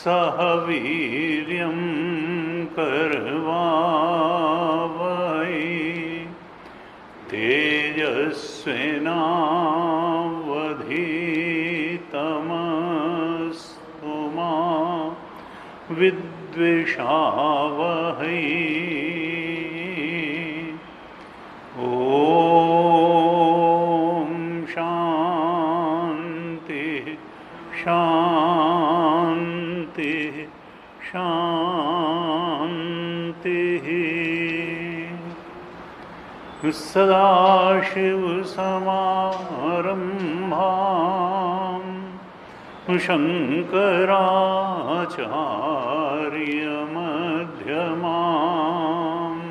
सह वीर्यं करवावहै तेजस्विनावधीतमस्तु मा विद्विषावहै। शांति शांति शांति। सदाशिवसमारम्भां शङ्कराचार्यमध्यमाम्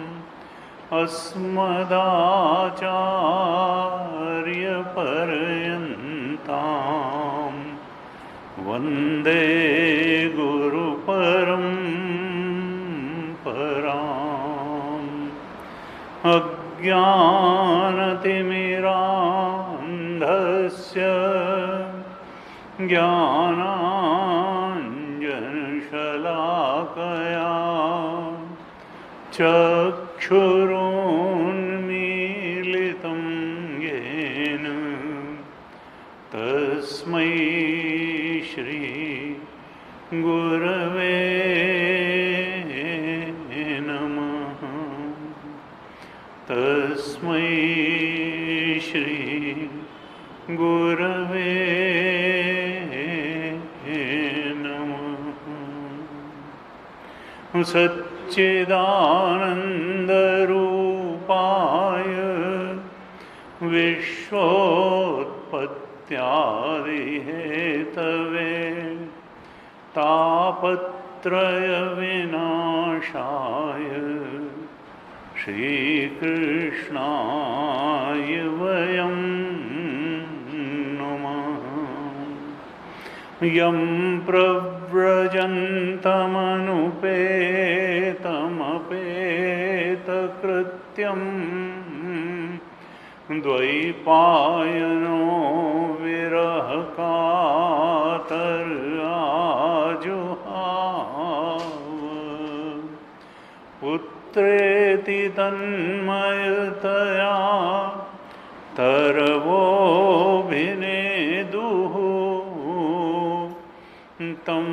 अस्मदाचार्यपर्यन्तां वन्दे गुरुपरम्पराम्। अज्ञानतिमिरान्धस्य ज्ञानाञ्जनशलाकया चक्षुरुन्मीलितं येन तस्मै श्री गुरवे नमः। तस्मै श्री गुरवे नमः। सच्चिदानन्दरूपाय विश्वोत्पत्त्यादिहेतवे तापत्रयविनाशाय श्रीकृष्णाय वयं नमः। यं प्रव्रजन्तमनुपेतमपेतकृत्यं द्वैपायनो विरहकातराजुहाव पुत्रेति तन्मयतया तरवोऽभिनेदुः तं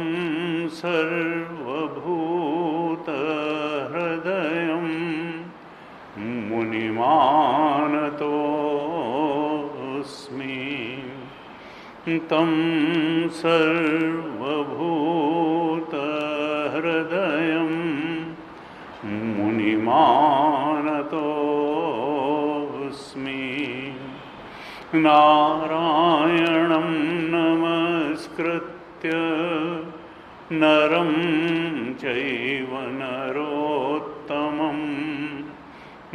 सर्वभूतहृदयं मुनिमानतोऽस्मि। तं सर्वभूतहृदयं मुनिमानतोऽस्मि। नारायणं नमस्कृत्य नरं चैव नरोत्तमं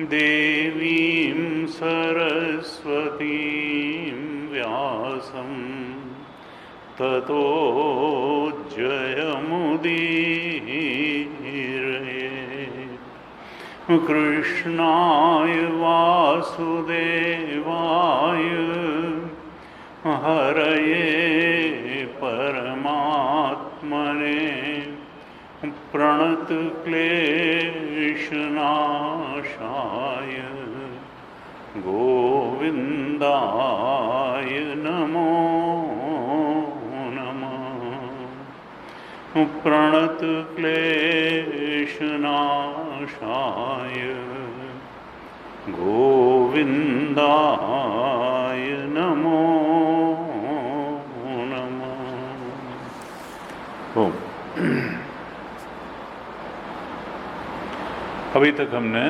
देवीं सरस्वतीं व्यासं ततो जयमुदीरये। कृष्णाय वासुदेवाय हरये परमात्मने प्रणतक्लेशनाशाय गोविन्दाय नमो नमः। प्रणतक्लेशनाशाय गोविन्दाय नमो नमः। ओम। अभी तक हमने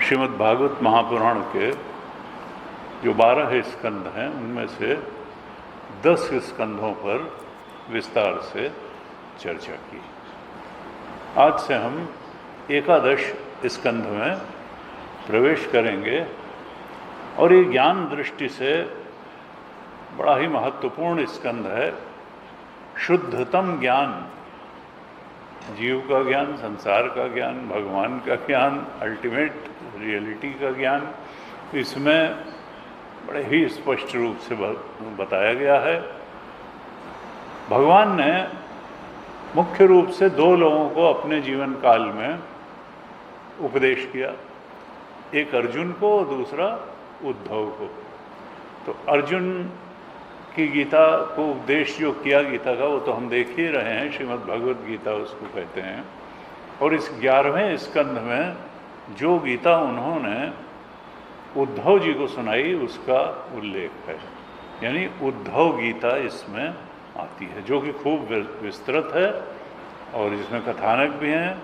श्रीमद् भागवत महापुराण के जो 12 स्कंध हैं उनमें से 10 स्कंधों पर विस्तार से चर्चा की। आज से हम एकादश स्कंध में प्रवेश करेंगे और ये ज्ञान दृष्टि से बड़ा ही महत्वपूर्ण स्कंध है। शुद्धतम ज्ञान, जीव का ज्ञान, संसार का ज्ञान, भगवान का ज्ञान, अल्टीमेट रियलिटी का ज्ञान, इसमें बड़े ही स्पष्ट रूप से बताया गया है। भगवान ने मुख्य रूप से दो लोगों को अपने जीवन काल में उपदेश किया, एक अर्जुन को और दूसरा उद्धव को। तो अर्जुन की गीता को उपदेश जो किया गीता का, वो तो हम देख ही रहे हैं, श्रीमद् भगवद गीता उसको कहते हैं। और इस 11वें स्कंध में जो गीता उन्होंने उद्धव जी को सुनाई उसका उल्लेख है, यानी उद्धव गीता इसमें आती है, जो कि खूब विस्तृत है और इसमें कथानक भी हैं।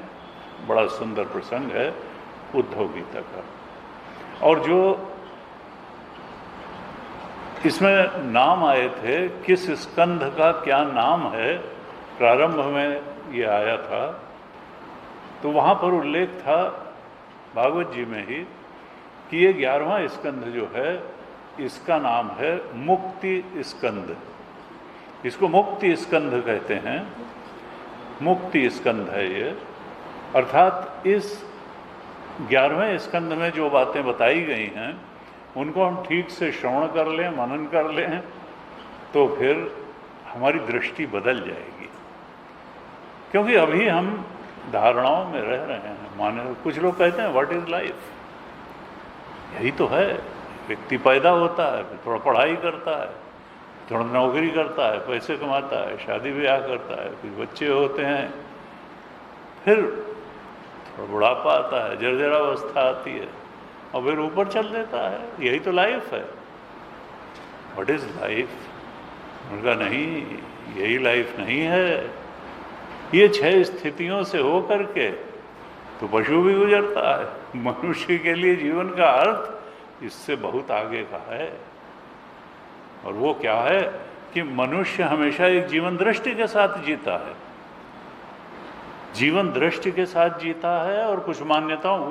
बड़ा सुंदर प्रसंग है उद्धव गीता का। और जो इसमें नाम आए थे, किस स्कंध का क्या नाम है, प्रारंभ में ये आया था, तो वहाँ पर उल्लेख था भागवत जी में ही कि ये 11वां स्कंध जो है इसका नाम है मुक्ति स्कंद। इसको मुक्ति स्कंध कहते हैं, मुक्ति स्कंध है ये। अर्थात इस 11वें स्कंध में जो बातें बताई गई हैं उनको हम ठीक से श्रवण कर लें, मनन कर लें, तो फिर हमारी दृष्टि बदल जाएगी। क्योंकि अभी हम धारणाओं में रह रहे हैं। माने कुछ लोग कहते हैं व्हाट इज लाइफ, यही तो है। व्यक्ति पैदा होता है, फिर थोड़ा पढ़ाई करता है, थोड़ा नौकरी करता है, पैसे कमाता है, शादी ब्याह करता है, फिर बच्चे होते हैं, फिर थोड़ा बुढ़ापा आता है, जर्जरावस्था आती है और फिर ऊपर चल देता है। यही तो लाइफ है। What is life? उनका नहीं, यही लाइफ नहीं है। ये 6 स्थितियों से हो करके तो पशु भी गुजरता है। मनुष्य के लिए जीवन का अर्थ इससे बहुत आगे का है। और वो क्या है कि मनुष्य हमेशा एक जीवन दृष्टि के साथ जीता है, जीवन दृष्टि के साथ जीता है। और कुछ मान्यताओं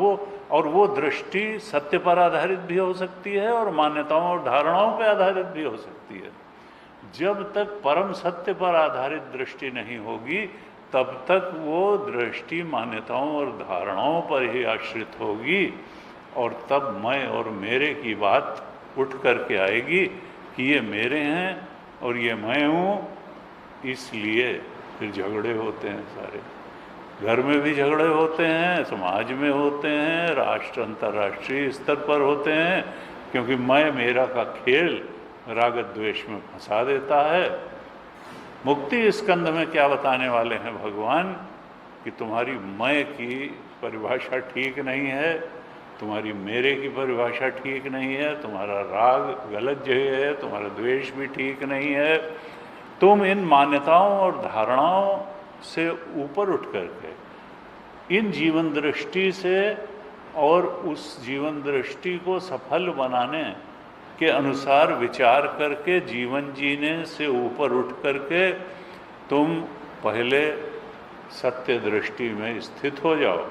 वो दृष्टि सत्य पर आधारित भी हो सकती है और मान्यताओं और धारणाओं पर आधारित भी हो सकती है। जब तक परम सत्य पर आधारित दृष्टि नहीं होगी तब तक वो दृष्टि मान्यताओं और धारणाओं पर ही आश्रित होगी। और तब मैं और मेरे की बात उठ करके आएगी कि ये मेरे हैं और ये मैं हूँ, इसलिए फिर झगड़े होते हैं सारे। घर में भी झगड़े होते हैं, समाज में होते हैं, राष्ट्र अंतर्राष्ट्रीय स्तर पर होते हैं, क्योंकि मैं मेरा का खेल राग द्वेष में फंसा देता है। मुक्ति स्कंध में क्या बताने वाले हैं भगवान कि तुम्हारी मैं की परिभाषा ठीक नहीं है, तुम्हारी मेरे की परिभाषा ठीक नहीं है, तुम्हारा राग गलत जगह है, तुम्हारा द्वेष भी ठीक नहीं है। तुम इन मान्यताओं और धारणाओं से ऊपर उठ करके इन जीवन दृष्टि से और उस जीवन दृष्टि को सफल बनाने के अनुसार विचार करके जीवन जीने से ऊपर उठ करके तुम पहले सत्य दृष्टि में स्थित हो जाओ।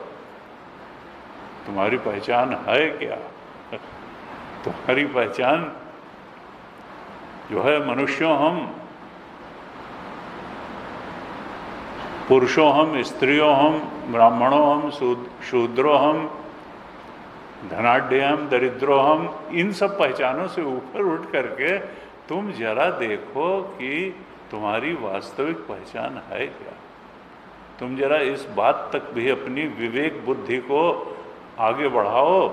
तुम्हारी पहचान है क्या? तुम्हारी पहचान जो है, मनुष्यों हम, पुरुषों हम, स्त्रियों हम, ब्राह्मणों हम, शूद्रों हम, धनाढ्य हम, दरिद्रों हम, इन सब पहचानों से ऊपर उठ करके तुम जरा देखो कि तुम्हारी वास्तविक पहचान है क्या। तुम जरा इस बात तक भी अपनी विवेक बुद्धि को आगे बढ़ाओ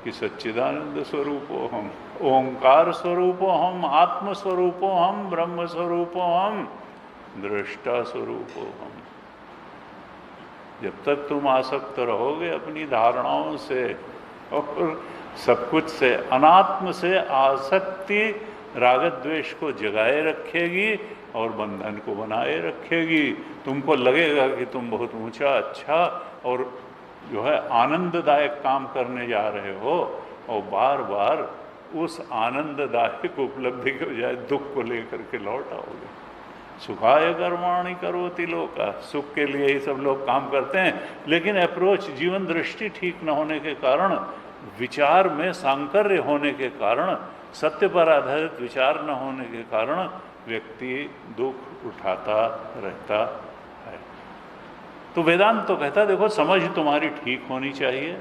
कि सच्चिदानंद स्वरूपो हम, ओंकार स्वरूपो हम, आत्म स्वरूपो हम, ब्रह्म स्वरूपो हम, दृष्टा स्वरूपो हम। जब तक तुम आसक्त रहोगे अपनी धारणाओं से और सब कुछ से, अनात्म से आसक्ति राग द्वेष को जगाए रखेगी और बंधन को बनाए रखेगी। तुमको लगेगा कि तुम बहुत ऊंचा, अच्छा और जो है आनंददायक काम करने जा रहे हो, और बार बार उस आनंददायक उपलब्धि के बजाय दुख को लेकर के लौट आओगे। सुखाय कर्माणि करोति लोका, सुख के लिए ही सब लोग काम करते हैं, लेकिन अप्रोच, जीवन दृष्टि ठीक न होने के कारण, विचार में सांकर्य होने के कारण, सत्य पर आधारित विचार न होने के कारण व्यक्ति दुख उठाता रहता है। तो वेदांत तो कहता है देखो, समझ तुम्हारी ठीक होनी चाहिए,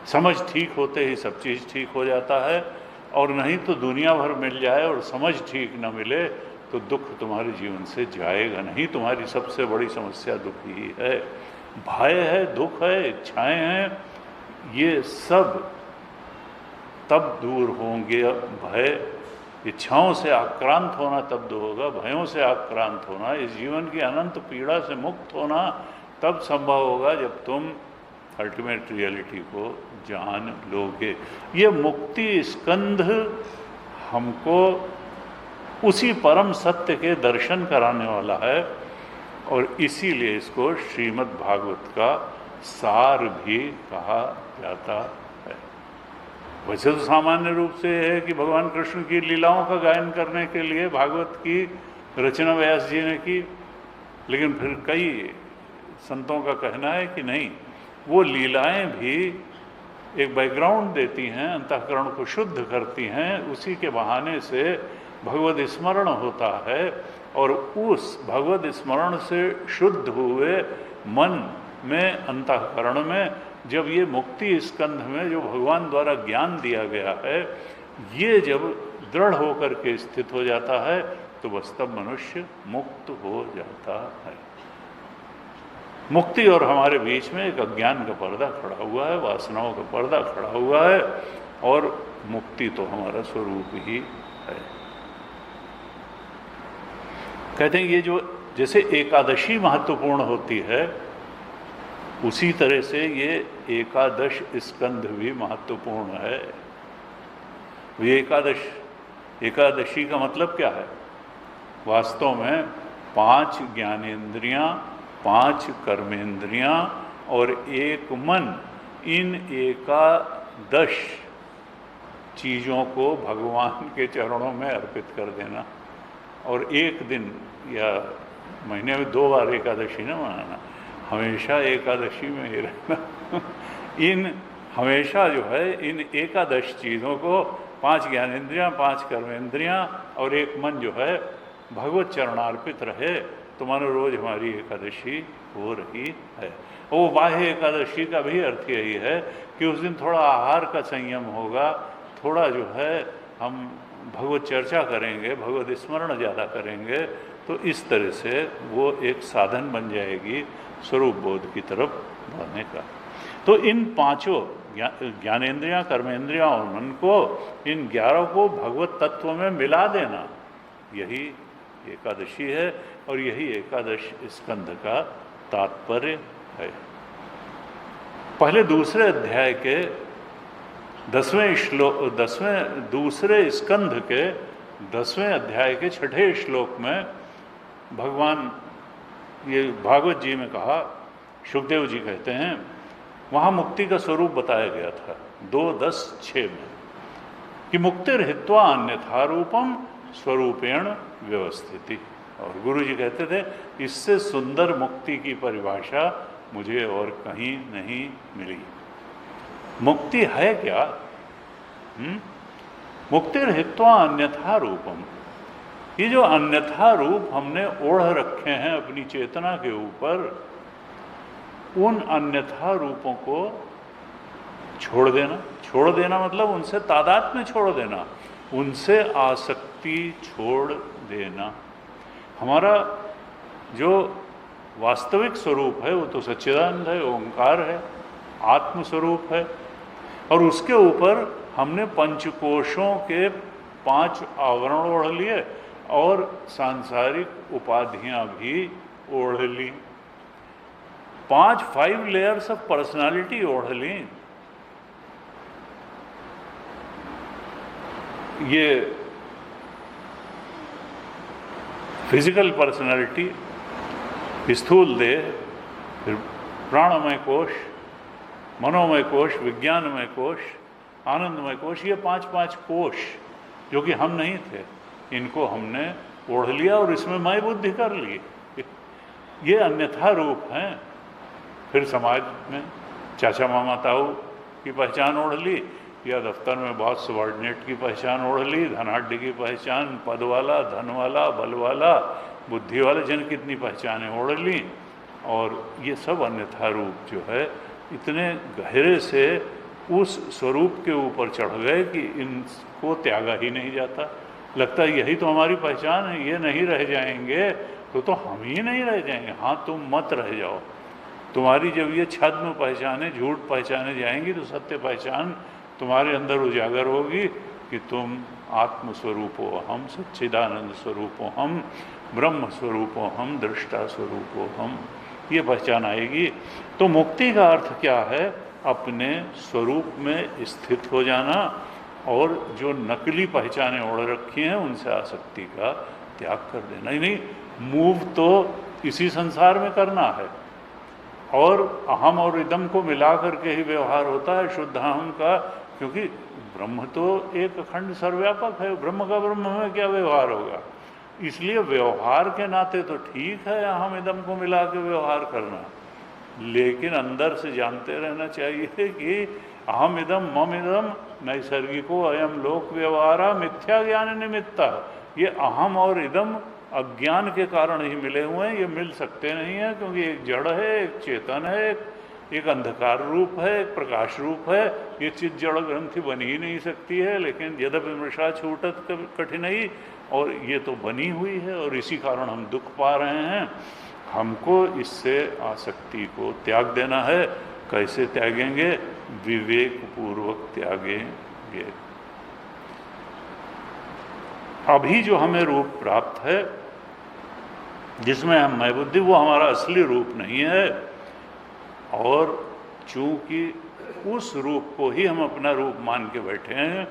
समझ ठीक होते ही सब चीज़ ठीक हो जाता है। और नहीं तो दुनिया भर मिल जाए और समझ ठीक न मिले तो दुख तुम्हारे जीवन से जाएगा नहीं। तुम्हारी सबसे बड़ी समस्या दुख ही है, भय है, दुख है, इच्छाएं हैं, ये सब तब दूर होंगे। भय, इच्छाओं से आक्रांत होना तब दूर होगा, भयों से आक्रांत होना, इस जीवन की अनंत पीड़ा से मुक्त होना तब संभव होगा जब तुम अल्टीमेट रियलिटी को जान लोगे। ये मुक्ति स्कंध हमको उसी परम सत्य के दर्शन कराने वाला है, और इसीलिए इसको श्रीमद् भागवत का सार भी कहा जाता है। वैसे तो सामान्य रूप से है कि भगवान कृष्ण की लीलाओं का गायन करने के लिए भागवत की रचना व्यास जी ने की, लेकिन फिर कई संतों का कहना है कि नहीं, वो लीलाएं भी एक बैकग्राउंड देती हैं, अंतःकरण को शुद्ध करती हैं, उसी के बहाने से भगवत स्मरण होता है, और उस भगवत स्मरण से शुद्ध हुए मन में, अंतःकरण में, जब ये मुक्ति स्कंध में जो भगवान द्वारा ज्ञान दिया गया है, ये जब दृढ़ होकर के स्थित हो जाता है तो बस तब मनुष्य मुक्त हो जाता है। मुक्ति और हमारे बीच में एक अज्ञान का पर्दा खड़ा हुआ है, वासनाओं का पर्दा खड़ा हुआ है, और मुक्ति तो हमारा स्वरूप ही है। कहते हैं ये जो जैसे एकादशी महत्वपूर्ण होती है, उसी तरह से ये एकादश स्कंध भी महत्वपूर्ण है। ये एकादशी का मतलब क्या है? वास्तव में 5 ज्ञानेंद्रियां, 5 कर्मेंद्रियां और 1 मन, इन एकादश चीज़ों को भगवान के चरणों में अर्पित कर देना, और एक दिन या महीने में 2 बार एकादशी न मनाना, हमेशा एकादशी में ही रहना। इन हमेशा जो है इन एकादश चीज़ों को, 5 ज्ञानेंद्रियां, 5 कर्मेंद्रियां और 1 मन जो है भगवत चरणार्पित रहे, तो मानो रोज हमारी एकादशी हो रही है। वो बाह्य एकादशी का भी अर्थ यही है कि उस दिन थोड़ा आहार का संयम होगा, थोड़ा जो है हम भगवत चर्चा करेंगे, भगवत स्मरण ज़्यादा करेंगे, तो इस तरह से वो एक साधन बन जाएगी स्वरूप बोध की तरफ बढ़ने का। तो इन 5 ज्ञानेंद्रियां, कर्मेंद्रियां और मन को, इन 11 को भगवत तत्व में मिला देना, यही एकादशी है, और यही एकादश स्कंध का तात्पर्य है। पहले दूसरे अध्याय के 10वें दूसरे स्कंध के 10वें अध्याय के 6ठे श्लोक में भगवान, ये भागवत जी में कहा, सुखदेव जी कहते हैं, वहाँ मुक्ति का स्वरूप बताया गया था 2:10:6 में कि मुक्तिर हित्वा अन्यथा रूपम स्वरूपेण व्यवस्थिति। और गुरु जी कहते थे, इससे सुंदर मुक्ति की परिभाषा मुझे और कहीं नहीं मिली। मुक्ति है क्या? मुक्तिर हित्वा अन्यथा रूपम, ये जो अन्यथा रूप हमने ओढ़ रखे हैं अपनी चेतना के ऊपर, उन अन्यथा रूपों को छोड़ देना मतलब उनसे तादाद में छोड़ देना, उनसे आसक्ति छोड़ देना। हमारा जो वास्तविक स्वरूप है वो तो सच्चिदानंद है, ओंकार है, आत्म स्वरूप है, और उसके ऊपर हमने पंचकोशों के 5 आवरण ओढ़ लिए और सांसारिक उपाधियां भी ओढ़ ली, 5 लेयर्स ऑफ पर्सनालिटी ओढ़ ली। ये फिजिकल पर्सनालिटी, स्थूल देह, फिर प्राणमय कोश, मनोमय कोश, विज्ञानमय कोश, आनंदमय कोश, ये 5 कोश जो कि हम नहीं थे, इनको हमने ओढ़ लिया और इसमें मैं बुद्धि कर ली। ये अन्यथा रूप हैं। फिर समाज में चाचा मामा ताऊ की पहचान ओढ़ ली, या दफ्तर में बहुत सबॉर्डिनेट की पहचान ओढ़ ली, धनाढ़ की पहचान, पद वाला, धन वाला, बल वाला, बुद्धि वाले, जन कितनी पहचानें ओढ़ ली, और ये सब अन्यथा रूप जो है इतने गहरे से उस स्वरूप के ऊपर चढ़ गए कि इनको त्यागा ही नहीं जाता। लगता है यही तो हमारी पहचान है, ये नहीं रह जाएंगे तो हम ही नहीं रह जाएंगे। हाँ, तुम मत रह जाओ। तुम्हारी जब ये छद्म पहचाने, झूठ पहचाने जाएंगी तो सत्य पहचान तुम्हारे अंदर उजागर होगी कि तुम आत्मस्वरूप हो हम, सच्चिदानंद स्वरूप हो हम, ब्रह्म स्वरूप हो हम, दृष्टा स्वरूप हो हम, ये पहचान आएगी। तो मुक्ति का अर्थ क्या है? अपने स्वरूप में स्थित हो जाना और जो नकली पहचानें ओढ़ रखी हैं उनसे आसक्ति का त्याग कर देना। नहीं, मूव तो इसी संसार में करना है, और अहम और इदम को मिला करके ही व्यवहार होता है शुद्ध अहम का, क्योंकि ब्रह्म तो एक अखंड सर्वव्यापक है। ब्रह्म का ब्रह्म में क्या व्यवहार होगा? इसलिए व्यवहार के नाते तो ठीक है अहम इदम को मिला के व्यवहार करना, लेकिन अंदर से जानते रहना चाहिए कि अहम इदम मम इदम नैसर्गिको अयम लोक व्यवहारा मिथ्या ज्ञान निमित्ता। ये अहम और इदम अज्ञान के कारण ही मिले हुए हैं, ये मिल सकते नहीं हैं, क्योंकि एक जड़ है, एक चेतन है, एक अंधकार रूप है, एक प्रकाश रूप है। ये चित जड़ ग्रंथि बन ही नहीं सकती है, लेकिन यद्यपि मृषा छूटत कठिनाई, और ये तो बनी हुई है, और इसी कारण हम दुख पा रहे हैं। हमको इससे आसक्ति को त्याग देना है। कैसे त्यागेंगे? विवेक पूर्वक त्यागेंगे। अभी जो हमें रूप प्राप्त है, जिसमें हम मैं बुद्धि, वो हमारा असली रूप नहीं है, और चूंकि उस रूप को ही हम अपना रूप मान के बैठे हैं,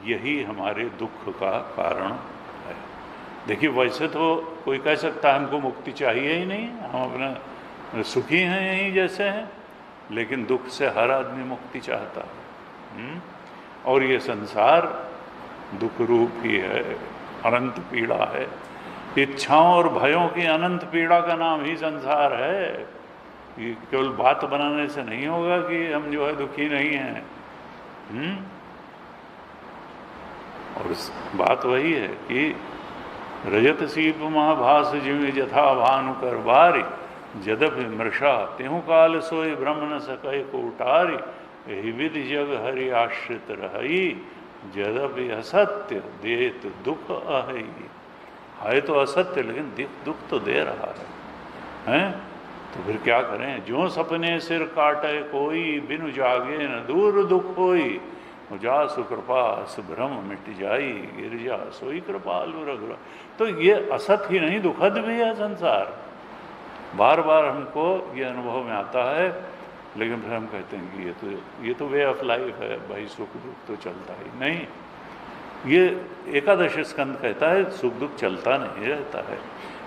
यही हमारे दुख का कारण है। देखिए, वैसे तो कोई कह सकता है हमको मुक्ति चाहिए ही नहीं, हम अपना सुखी हैं यहीं जैसे हैं, लेकिन दुख से हर आदमी मुक्ति चाहता है। और ये संसार दुख रूप ही है, अनंत पीड़ा है। इच्छाओं और भयों की अनंत पीड़ा का नाम ही संसार है। ये केवल बात बनाने से नहीं होगा कि हम जो है दुखी नहीं हैं। और बात वही है कि रजत सीप महाभास जिमि जथा भानु कर बारी, जदपि मृषा त्यों काल सोई ब्रह्म न सकै कोटारी, यही विधि जग हरि आश्रित रही, जदपि असत्य देत दुख अहि। है तो असत्य, लेकिन दुख तो दे रहा है। तो फिर क्या करें? जो सपने सिर काटे कोई, बिनु जागे न दूर दुख होई, जा सुकृपा भ्रम मिट जाई, गिरजा सोई कृपालु रघुरा। तो ये असत ही नहीं, दुखद भी है संसार। बार बार हमको ये अनुभव में आता है, लेकिन फिर हम कहते हैं कि ये तो वे ऑफ लाइफ है भाई, सुख दुख तो चलता ही नहीं। ये एकादश स्कंद कहता है सुख दुख चलता नहीं रहता है।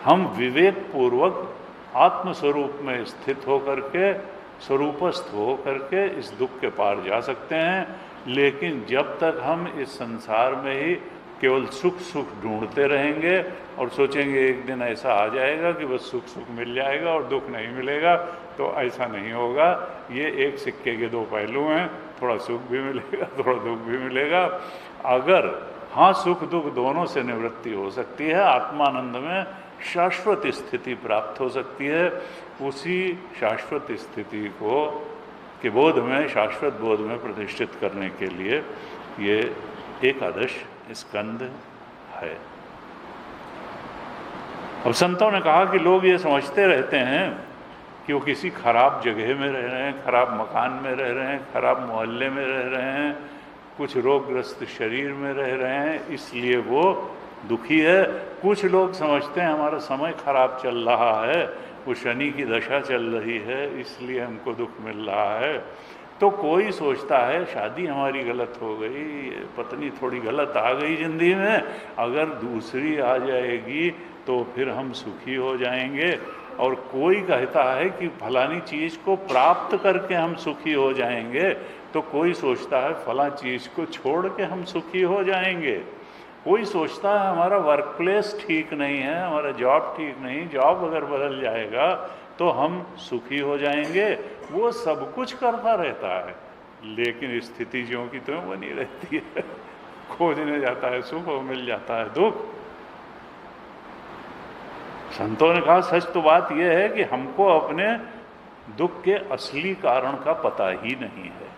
हम विवेक पूर्वक आत्मस्वरूप में स्थित होकर के, स्वरूपस्थ होकर के इस दुख के पार जा सकते हैं। लेकिन जब तक हम इस संसार में ही केवल सुख सुख ढूंढते रहेंगे और सोचेंगे एक दिन ऐसा आ जाएगा कि बस सुख सुख मिल जाएगा और दुख नहीं मिलेगा, तो ऐसा नहीं होगा। ये एक सिक्के के दो पहलू हैं, थोड़ा सुख भी मिलेगा, थोड़ा दुख भी मिलेगा। अगर हाँ, सुख दुख दोनों से निवृत्ति हो सकती है, आत्मानंद में शाश्वत स्थिति प्राप्त हो सकती है। उसी शाश्वत स्थिति को के बोध में, शाश्वत बोध में प्रतिष्ठित करने के लिए ये एकादश स्कंद है। अब संतों ने कहा कि लोग ये समझते रहते हैं कि वो किसी खराब जगह में रह रहे हैं, खराब मकान में रह रहे हैं, खराब मोहल्ले में रह रहे हैं, कुछ रोगग्रस्त शरीर में रह रहे हैं, इसलिए वो दुखी है। कुछ लोग समझते हैं हमारा समय खराब चल रहा है, वो शनि की दशा चल रही है, इसलिए हमको दुख मिल रहा है। तो कोई सोचता है शादी हमारी गलत हो गई, पत्नी थोड़ी गलत आ गई जिंदगी में, अगर दूसरी आ जाएगी तो फिर हम सुखी हो जाएंगे। और कोई कहता है कि फलानी चीज़ को प्राप्त करके हम सुखी हो जाएंगे, तो कोई सोचता है फला चीज़ को छोड़ के हम सुखी हो जाएंगे। कोई सोचता है हमारा वर्क प्लेस ठीक नहीं है, हमारा जॉब ठीक नहीं, जॉब अगर बदल जाएगा तो हम सुखी हो जाएंगे। वो सब कुछ करता रहता है, लेकिन स्थिति ज्यों की त्यों बनी रहती है। खोजने जाता है सुख और मिल जाता है दुख। संतों ने कहा सच तो बात यह है कि हमको अपने दुख के असली कारण का पता ही नहीं है,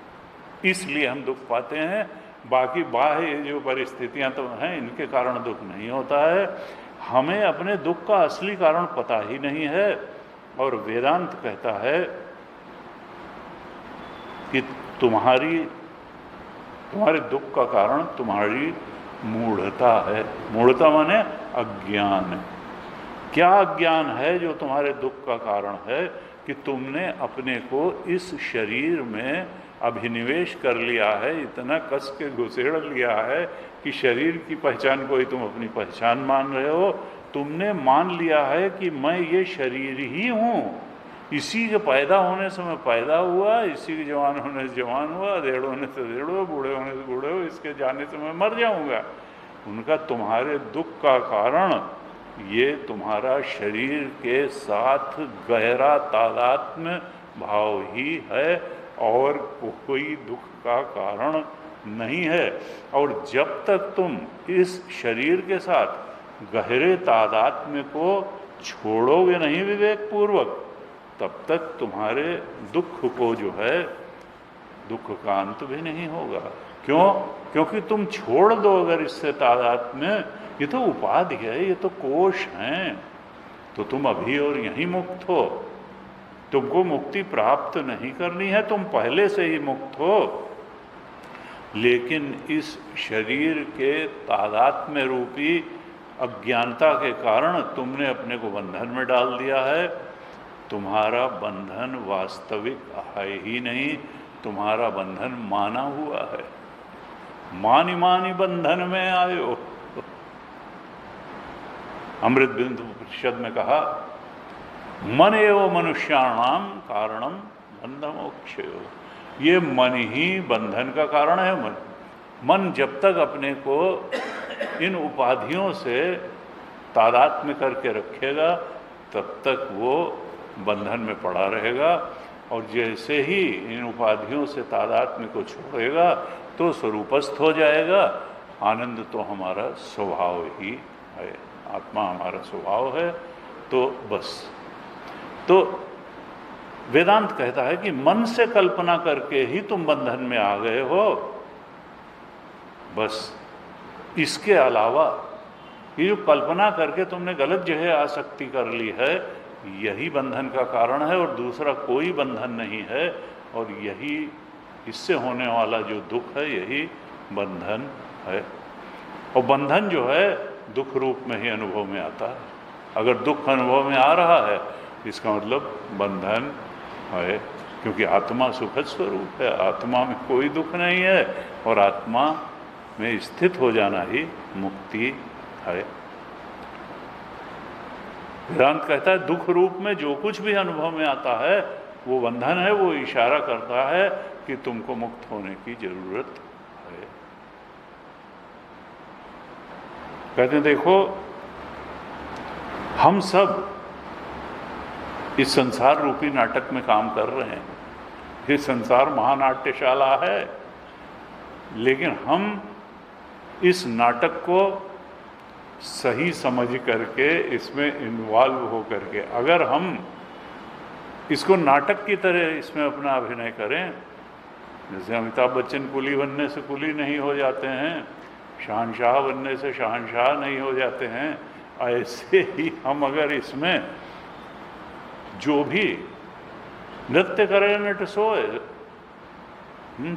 इसलिए हम दुख पाते हैं। बाकी बाह्य जो परिस्थितियां तो हैं इनके कारण दुख नहीं होता है। हमें अपने दुख का असली कारण पता ही नहीं है। और वेदांत कहता है कि तुम्हारे दुख का कारण तुम्हारी मूढ़ता है। मूढ़ता माने अज्ञान। क्या अज्ञान है जो तुम्हारे दुख का कारण है? कि तुमने अपने को इस शरीर में अभिनिवेश कर लिया है, इतना कस के घुसेड़ लिया है कि शरीर की पहचान को ही तुम अपनी पहचान मान रहे हो। तुमने मान लिया है कि मैं ये शरीर ही हूँ, इसी के पैदा होने से मैं पैदा हुआ, इसी के जवान होने से जवान हुआ, अधेड़ होने से अधेड़ हुआ, बूढ़े होने से बूढ़े हो, इसके जाने से मैं मर जाऊंगा। उनका तुम्हारे दुख का कारण ये तुम्हारा शरीर के साथ गहरा तादात्म्य भाव ही है और कोई दुख का कारण नहीं है। और जब तक तुम इस शरीर के साथ गहरे तादात्म्य को छोड़ोगे नहीं विवेक पूर्वक, तब तक तुम्हारे दुख को जो है दुख का अंत भी नहीं होगा। क्यों? क्योंकि तुम छोड़ दो अगर इससे तादात्म्य, ये तो उपाधि है, ये तो कोश हैं, तो तुम अभी और यहीं मुक्त हो। तुमको मुक्ति प्राप्त नहीं करनी है, तुम पहले से ही मुक्त हो। लेकिन इस शरीर के तादात्म्य रूपी अज्ञानता के कारण तुमने अपने को बंधन में डाल दिया है। तुम्हारा बंधन वास्तविक है ही नहीं, तुम्हारा बंधन माना हुआ है। मानी मानी बंधन में आयो। अमृत बिंदु उपनिषद में कहा, मन एवं मनुष्याणाम कारणम बंध मोक्षयो। ये मन ही बंधन का कारण है। मन जब तक अपने को इन उपाधियों से तादात्म्य करके रखेगा तब तक वो बंधन में पड़ा रहेगा। और जैसे ही इन उपाधियों से तादात्म्य को छोड़ेगा तो स्वरूपस्थ हो जाएगा। आनंद तो हमारा स्वभाव ही है, आत्मा हमारा स्वभाव है। तो बस, तो वेदांत कहता है कि मन से कल्पना करके ही तुम बंधन में आ गए हो। बस इसके अलावा ये जो कल्पना करके तुमने गलत जगह आसक्ति कर ली है, यही बंधन का कारण है और दूसरा कोई बंधन नहीं है। और यही इससे होने वाला जो दुख है यही बंधन है। और बंधन जो है दुख रूप में ही अनुभव में आता है। अगर दुख अनुभव में आ रहा है इसका मतलब बंधन है, क्योंकि आत्मा सुखद स्वरूप है, आत्मा में कोई दुख नहीं है और आत्मा में स्थित हो जाना ही मुक्ति है। वेदांत कहता है दुख रूप में जो कुछ भी अनुभव में आता है वो बंधन है, वो इशारा करता है कि तुमको मुक्त होने की जरूरत है। कहते हैं देखो, हम सब इस संसार रूपी नाटक में काम कर रहे हैं। ये संसार महानाट्यशाला है, लेकिन हम इस नाटक को सही समझ करके इसमें इन्वॉल्व हो करके अगर हम इसको नाटक की तरह इसमें अपना अभिनय करें, जैसे अमिताभ बच्चन कुली बनने से कुली नहीं हो जाते हैं, शहंशाह बनने से शहंशाह नहीं हो जाते हैं, ऐसे ही हम अगर इसमें जो भी नृत्य करे नट सोए,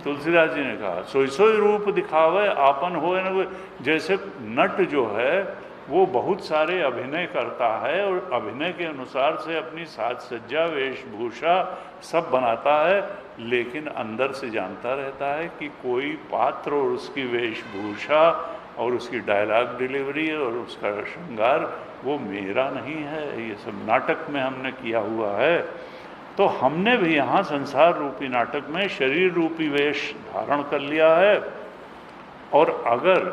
तुलसीदास जी ने कहा सोई सोई रूप दिखावे आपन होए न। जैसे नट जो है वो बहुत सारे अभिनय करता है और अभिनय के अनुसार से अपनी साज सज्जा वेशभूषा सब बनाता है, लेकिन अंदर से जानता रहता है कि कोई पात्र और उसकी वेशभूषा और उसकी डायलॉग डिलीवरी और उसका श्रृंगार वो मेरा नहीं है। ये सब नाटक में हमने किया हुआ है। तो हमने भी यहाँ संसार रूपी नाटक में शरीर रूपी वेश धारण कर लिया है। और अगर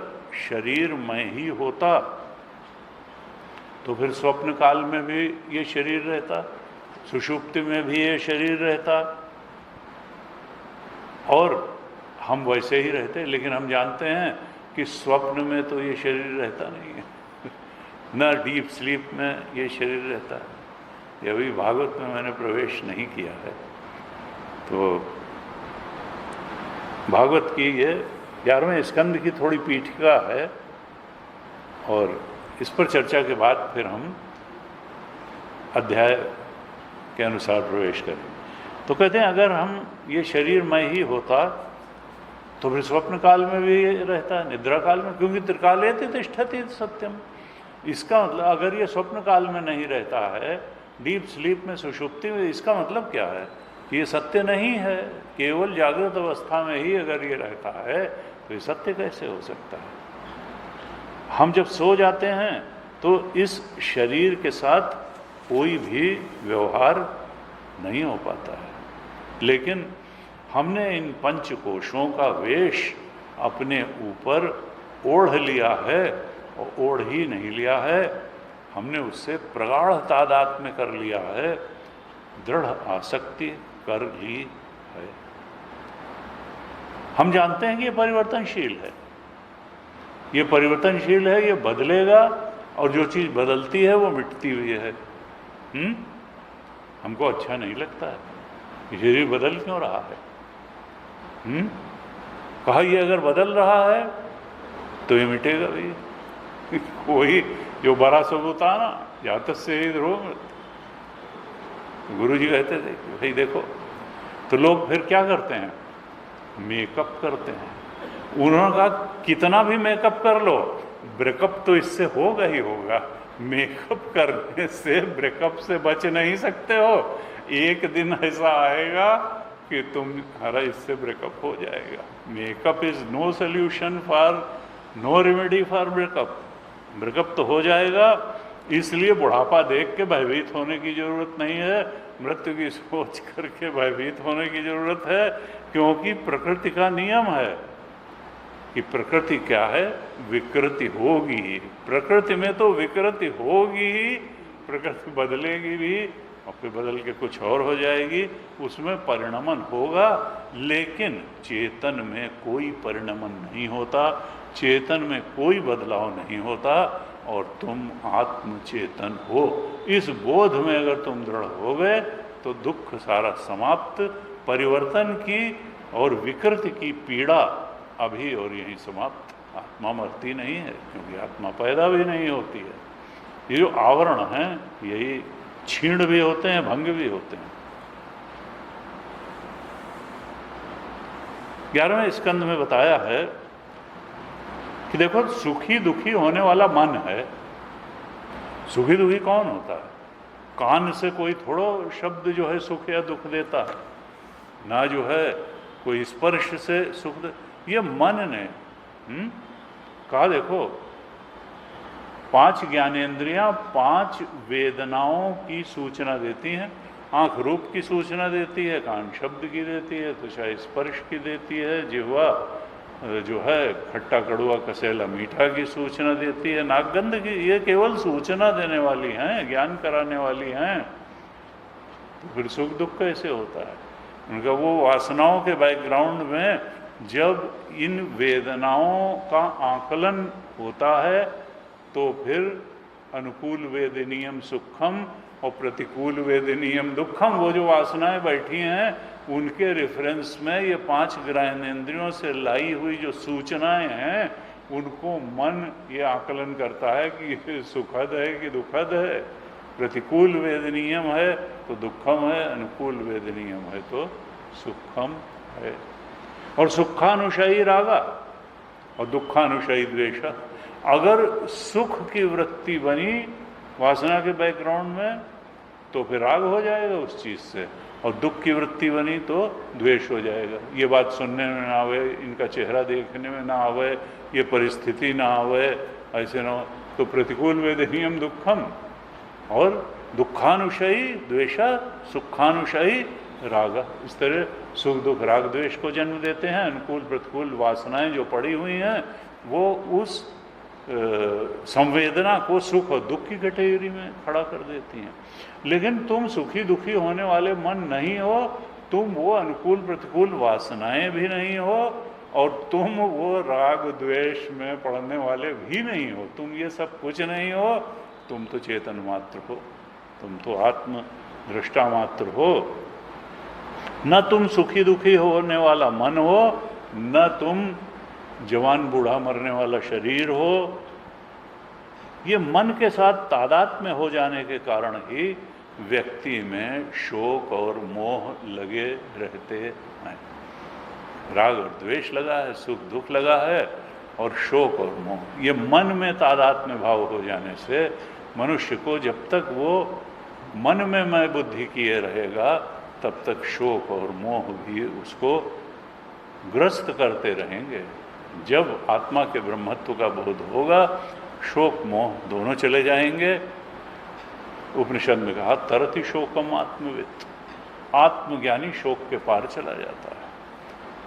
शरीर में ही होता तो फिर स्वप्न काल में भी ये शरीर रहता, सुषुप्ति में भी ये शरीर रहता और हम वैसे ही रहते। लेकिन हम जानते हैं कि स्वप्न में तो ये शरीर रहता नहीं है, न डीप स्लीप में ये शरीर रहता है। ये अभी भागवत में मैंने प्रवेश नहीं किया है, तो भागवत की ये 11वें स्कंद की थोड़ी पीठिका है और इस पर चर्चा के बाद फिर हम अध्याय के अनुसार प्रवेश करें। तो कहते हैं अगर हम ये शरीर मैं ही होता तो फिर स्वप्न काल में भी रहता, निद्रा काल में, क्योंकि त्रिकाले तिष्ठति सत्यम। इसका मतलब अगर ये स्वप्न काल में नहीं रहता है, डीप स्लीप में, सुषुप्ति में, इसका मतलब क्या है कि ये सत्य नहीं है। केवल जागृत अवस्था में ही अगर ये रहता है तो ये सत्य कैसे हो सकता है। हम जब सो जाते हैं तो इस शरीर के साथ कोई भी व्यवहार नहीं हो पाता है, लेकिन हमने इन पंचकोशों का वेश अपने ऊपर ओढ़ लिया है, और ओढ़ ही नहीं लिया है, हमने उससे प्रगाढ़ तादात्म्य कर लिया है, दृढ़ आसक्ति कर ली है। हम जानते हैं कि ये परिवर्तनशील है, ये परिवर्तनशील है, ये बदलेगा, और जो चीज़ बदलती है वो मिटती हुई है। हमको अच्छा नहीं लगता है ये शरीर बदल क्यों रहा है। कहा ये अगर बदल रहा है तो ये मिटेगा भी। कोई जो बड़ा सबूत आना जात से ही रोग। गुरु जी कहते थे कि भाई देखो, तो लोग फिर क्या करते हैं, मेकअप करते हैं। उन्होंने कहा कितना भी मेकअप कर लो, ब्रेकअप तो इससे होगा ही होगा। मेकअप करने से ब्रेकअप से बच नहीं सकते हो। एक दिन ऐसा आएगा कि तुम्हारा इससे ब्रेकअप हो जाएगा। Makeup is no solution for, no remedy for breakup. Breakup तो हो जाएगा, इसलिए बुढ़ापा देख के भयभीत होने की जरूरत नहीं है, मृत्यु की सोच करके भयभीत होने की जरूरत है। क्योंकि प्रकृति का नियम है कि प्रकृति क्या है, विकृति होगी। प्रकृति में तो विकृति होगी ही, प्रकृति बदलेगी भी, और फिर बदल के कुछ और हो जाएगी, उसमें परिणमन होगा। लेकिन चेतन में कोई परिणमन नहीं होता, चेतन में कोई बदलाव नहीं होता, और तुम आत्मचेतन हो। इस बोध में अगर तुम दृढ़ हो गए तो दुख सारा समाप्त, परिवर्तन की और विकृति की पीड़ा अभी और यहीं समाप्त। आत्मा मरती नहीं है, क्योंकि आत्मा पैदा भी नहीं होती है। ये जो आवरण हैं यही क्षीण भी होते हैं, भंग भी होते हैं। 11वें स्कंद में बताया है कि देखो, सुखी दुखी होने वाला मन है। सुखी दुखी कौन होता है? कान से कोई थोड़ो शब्द जो है सुख या दुख देता है, ना जो है कोई स्पर्श से सुख दे। ये मन ने कहा देखो, 5 ज्ञानेंद्रियां 5 वेदनाओं की सूचना देती हैं। आँख रूप की सूचना देती है, कान शब्द की देती है, त्वचा स्पर्श की देती है, जिह्वा जो है खट्टा कड़वा कसेला मीठा की सूचना देती है, नाक गंध की। ये केवल सूचना देने वाली हैं, ज्ञान कराने वाली हैं। तो फिर सुख दुख कैसे होता है? उनका वो वासनाओं के बैकग्राउंड में जब इन वेदनाओं का आकलन होता है तो फिर अनुकूल वेदनीयम सुखम और प्रतिकूल वेदनीयम दुखम, वो जो वासनाएं बैठी हैं उनके रेफरेंस में ये 5 ज्ञानेंद्रियों से लाई हुई जो सूचनाएं हैं उनको मन ये आकलन करता है कि ये सुखद है कि दुखद है। प्रतिकूल वेदनीयम है तो दुखम है, अनुकूल वेदनीयम है तो सुखम है। और सुखानुशयी रागा और दुखानुशयी द्वेष। अगर सुख की वृत्ति बनी वासना के बैकग्राउंड में तो फिर राग हो जाएगा उस चीज़ से, और दुख की वृत्ति बनी तो द्वेष हो जाएगा। ये बात सुनने में ना आवे, इनका चेहरा देखने में ना आवे, ये परिस्थिति ना आवे, ऐसे ना हो तो प्रतिकूल वेदनीयम दुखम, और दुखानुशयी द्वेषा, सुखानुशयी राग। इस तरह सुख दुख राग द्वेष को जन्म देते हैं। अनुकूल प्रतिकूल वासनाएं जो पड़ी हुई हैं वो उस संवेदना को सुख और दुख की कैटेगरी में खड़ा कर देती हैं। लेकिन तुम सुखी दुखी होने वाले मन नहीं हो, तुम वो अनुकूल प्रतिकूल वासनाएं भी नहीं हो, और तुम वो राग द्वेष में पड़ने वाले भी नहीं हो। तुम ये सब कुछ नहीं हो, तुम तो चेतन मात्र हो, तुम तो आत्म दृष्टा मात्र हो। न तुम सुखी दुखी होने वाला मन हो, न तुम जवान बूढ़ा मरने वाला शरीर हो, ये मन के साथ तादात्म्य हो जाने के कारण ही व्यक्ति में शोक और मोह लगे रहते हैं। राग और द्वेष लगा है, सुख दुख लगा है, और शोक और मोह, ये मन में तादात्म्य भाव हो जाने से मनुष्य को, जब तक वो मन में मैं बुद्धि किए रहेगा, तब तक शोक और मोह भी उसको ग्रस्त करते रहेंगे। जब आत्मा के ब्रह्मत्व का बोध होगा, शोक मोह दोनों चले जाएंगे। उपनिषद में कहा तरति शोकम आत्मवित्, आत्मज्ञानी शोक के पार चला जाता है।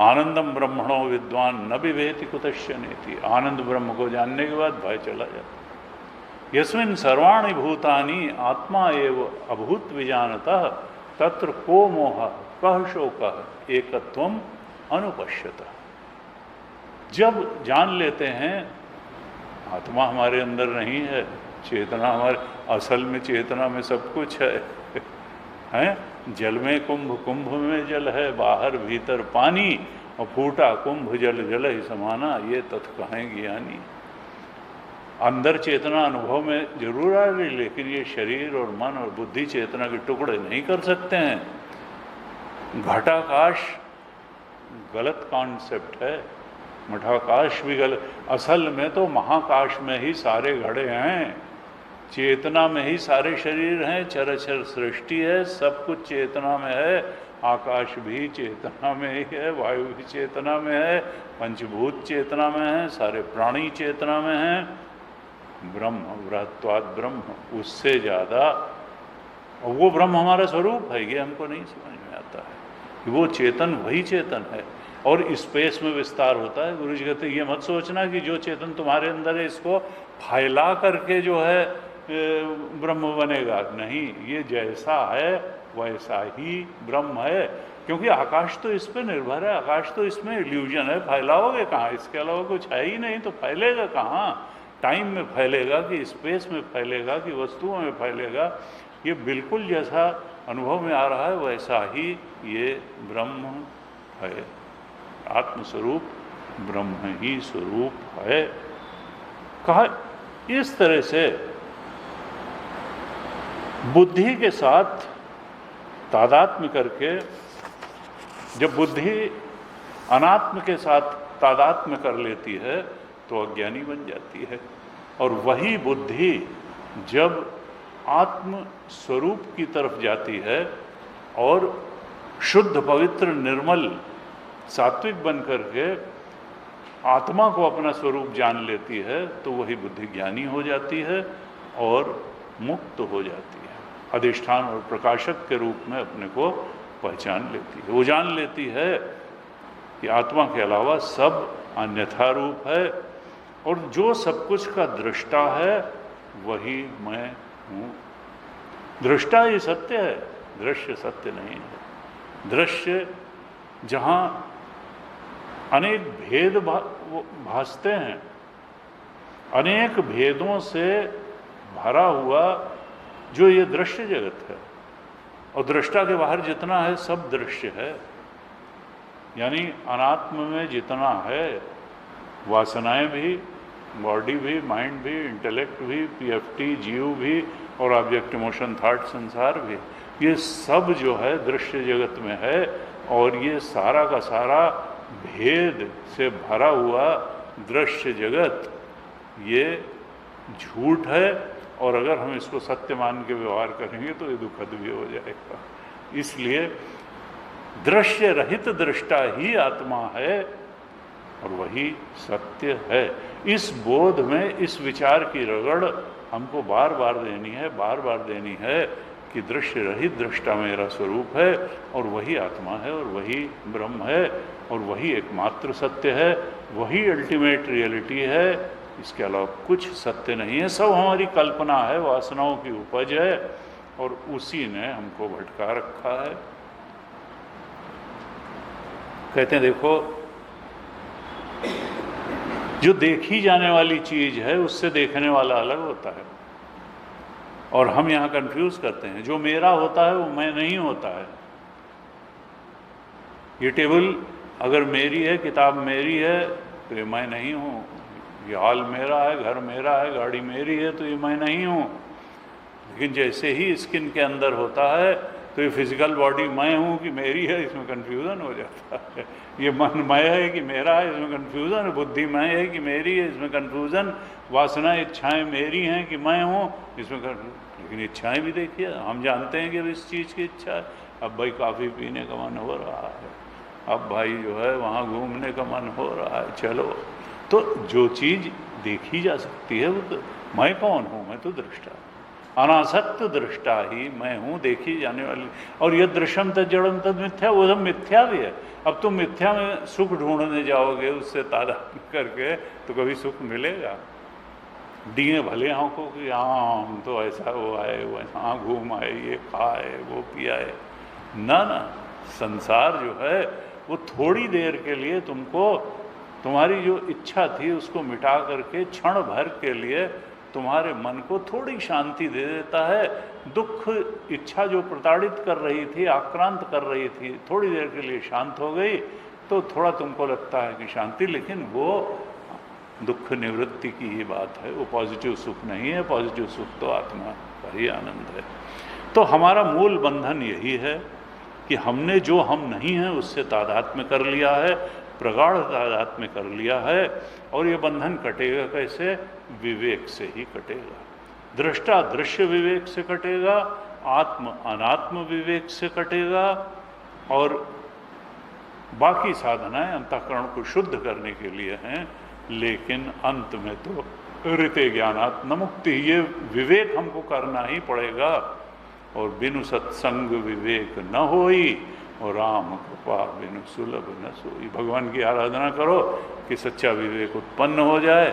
आनंदम ब्रह्मणो विद्वान न विवेति कुतश्य नेति, आनंद ब्रह्म को जानने के बाद भय चला जाता है। यस्मिन् सर्वाणि भूतानि आत्मा एव अभूत विजानतः तत्र को मोह कह शोकः एकत्वम अनुपश्यतः। जब जान लेते हैं आत्मा हमारे अंदर नहीं है, चेतना हमारे, असल में चेतना में सब कुछ है, हैं? जल में कुंभ, कुंभ में जल है, बाहर भीतर पानी, और फूटा कुंभ जल जल ही समाना, ये तत्व कहें ज्ञानी। अंदर चेतना अनुभव में जरूर आ रही, लेकिन ये शरीर और मन और बुद्धि चेतना के टुकड़े नहीं कर सकते हैं। घटाकाश गलत कॉन्सेप्ट है, मठाकाश भी गलत। असल में तो महाकाश में ही सारे घड़े हैं, चेतना में ही सारे शरीर हैं, चराचर सृष्टि है, सब कुछ चेतना में है। आकाश भी चेतना में ही है, वायु भी चेतना में है, पंचभूत चेतना में है, सारे प्राणी चेतना में हैं। ब्रह्म बृहत्वाद ब्रह्म, उससे ज़्यादा, और वो ब्रह्म हमारा स्वरूप है, ये हमको नहीं समझ में आता है कि वो चेतन वही चेतन है और स्पेस में विस्तार होता है। गुरु जी कहते ये मत सोचना कि जो चेतन तुम्हारे अंदर है इसको फैला करके जो है ब्रह्म बनेगा, नहीं, ये जैसा है वैसा ही ब्रह्म है। क्योंकि आकाश तो इस पर निर्भर है, आकाश तो इसमें इल्यूजन है, फैलाओगे कहाँ, इसके अलावा कुछ है ही नहीं, तो फैलेगा कहाँ? टाइम में फैलेगा कि स्पेस में फैलेगा कि वस्तुओं में फैलेगा? ये बिल्कुल जैसा अनुभव में आ रहा है वैसा ही ये ब्रह्म है। आत्मस्वरूप ब्रह्म ही स्वरूप है। कहा इस तरह से बुद्धि के साथ तादात्म्य करके, जब बुद्धि अनात्म के साथ तादात्म्य कर लेती है तो अज्ञानी बन जाती है। और वही बुद्धि जब आत्म स्वरूप की तरफ जाती है और शुद्ध पवित्र निर्मल सात्विक बन करके आत्मा को अपना स्वरूप जान लेती है, तो वही बुद्धि ज्ञानी हो जाती है और मुक्त हो जाती है। अधिष्ठान और प्रकाशक के रूप में अपने को पहचान लेती है। वो जान लेती है कि आत्मा के अलावा सब अन्यथा रूप है और जो सब कुछ का दृष्टा है वही मैं हूँ। दृष्टा ही सत्य है, दृश्य सत्य नहीं है। दृश्य जहाँ अनेक भेद भासते हैं, अनेक भेदों से भरा हुआ जो ये दृश्य जगत है, और दृष्टा के बाहर जितना है सब दृश्य है। यानी अनात्म में जितना है, वासनाएं भी, बॉडी भी, माइंड भी, इंटेलेक्ट भी, पीएफटी, जीव भी, और ऑब्जेक्ट इमोशन थॉट संसार भी, ये सब जो है दृश्य जगत में है। और ये सारा का सारा भेद से भरा हुआ दृश्य जगत ये झूठ है, और अगर हम इसको सत्य मान के व्यवहार करेंगे तो ये दुखद भी हो जाएगा। इसलिए दृश्य रहित दृष्टा ही आत्मा है और वही सत्य है। इस बोध में इस विचार की रगड़ हमको बार बार देनी है कि दृश्य रहित दृष्टा मेरा स्वरूप है और वही आत्मा है और वही ब्रह्म है और वही एकमात्र सत्य है, वही अल्टीमेट रियलिटी है। इसके अलावा कुछ सत्य नहीं है, सब हमारी कल्पना है, वासनाओं की उपज है और उसी ने हमको भटका रखा है। कहते हैं देखो, जो देखी जाने वाली चीज है उससे देखने वाला अलग होता है, और हम यहाँ कंफ्यूज करते हैं। जो मेरा होता है वो मैं नहीं होता है। ये टेबल अगर मेरी है, किताब मेरी है, तो ये मैं नहीं हूँ। ये हॉल मेरा है, घर मेरा है, गाड़ी मेरी है, तो ये मैं नहीं हूँ। लेकिन जैसे ही स्किन के अंदर होता है तो ये फिजिकल बॉडी मैं हूँ कि मेरी है, इसमें कन्फ्यूज़न हो जाता है। ये मन मैं है कि मेरा है, इसमें कन्फ्यूज़न है। बुद्धि मैं है कि मेरी है, इसमें कन्फ्यूज़न। वासना इच्छाएं मेरी हैं कि मैं हूँ, इसमें लेकिन इच्छाएं भी देखिए, हम जानते हैं कि अब इस चीज़ की इच्छा है, अब भाई कॉफ़ी पीने का मन हो रहा है, अब भाई जो है वहाँ घूमने का मन हो रहा है, चलो। तो जो चीज़ देखी जा सकती है वो तो मैं कौन हूँ? मैं तो दृष्टा, अनासक्त दृष्टा ही मैं हूँ, देखी जाने वाली। और यह दृश्यम तद जड़म तद मिथ्या, वो सब मिथ्या भी है। अब तुम मिथ्या में सुख ढूंढने जाओगे उससे तादात्म्य करके तो कभी सुख मिलेगा? दिए भले आंखों कि हाँ हम तो ऐसा वो आए, वो हाँ घूम आए, ये खाए, वो पियाए, ना ना। संसार जो है वो थोड़ी देर के लिए तुमको, तुम्हारी जो इच्छा थी उसको मिटा करके क्षण भर के लिए तुम्हारे मन को थोड़ी शांति दे देता है। दुख इच्छा जो प्रताड़ित कर रही थी, आक्रांत कर रही थी, थोड़ी देर के लिए शांत हो गई तो थोड़ा तुमको लगता है कि शांति, लेकिन वो दुख निवृत्ति की ही बात है, वो पॉजिटिव सुख नहीं है। पॉजिटिव सुख तो आत्मा का ही आनंद है। तो हमारा मूल बंधन यही है कि हमने जो हम नहीं हैं उससे तादात्म्य कर लिया है, प्रगाढ़ तादात्म्य कर लिया है। और ये बंधन कटेगा कैसे? विवेक से ही कटेगा। दृष्टा दृश्य विवेक से कटेगा, आत्म अनात्म विवेक से कटेगा, और बाकी साधनाएं अंतःकरण को शुद्ध करने के लिए हैं, लेकिन अंत में तो ऋते ज्ञानात् न मुक्ति, ये विवेक हमको करना ही पड़ेगा। और बिनु सत्संग विवेक न होई, और राम कृपा बिनु सुलभ न सोई। भगवान की आराधना करो कि सच्चा विवेक उत्पन्न हो जाए,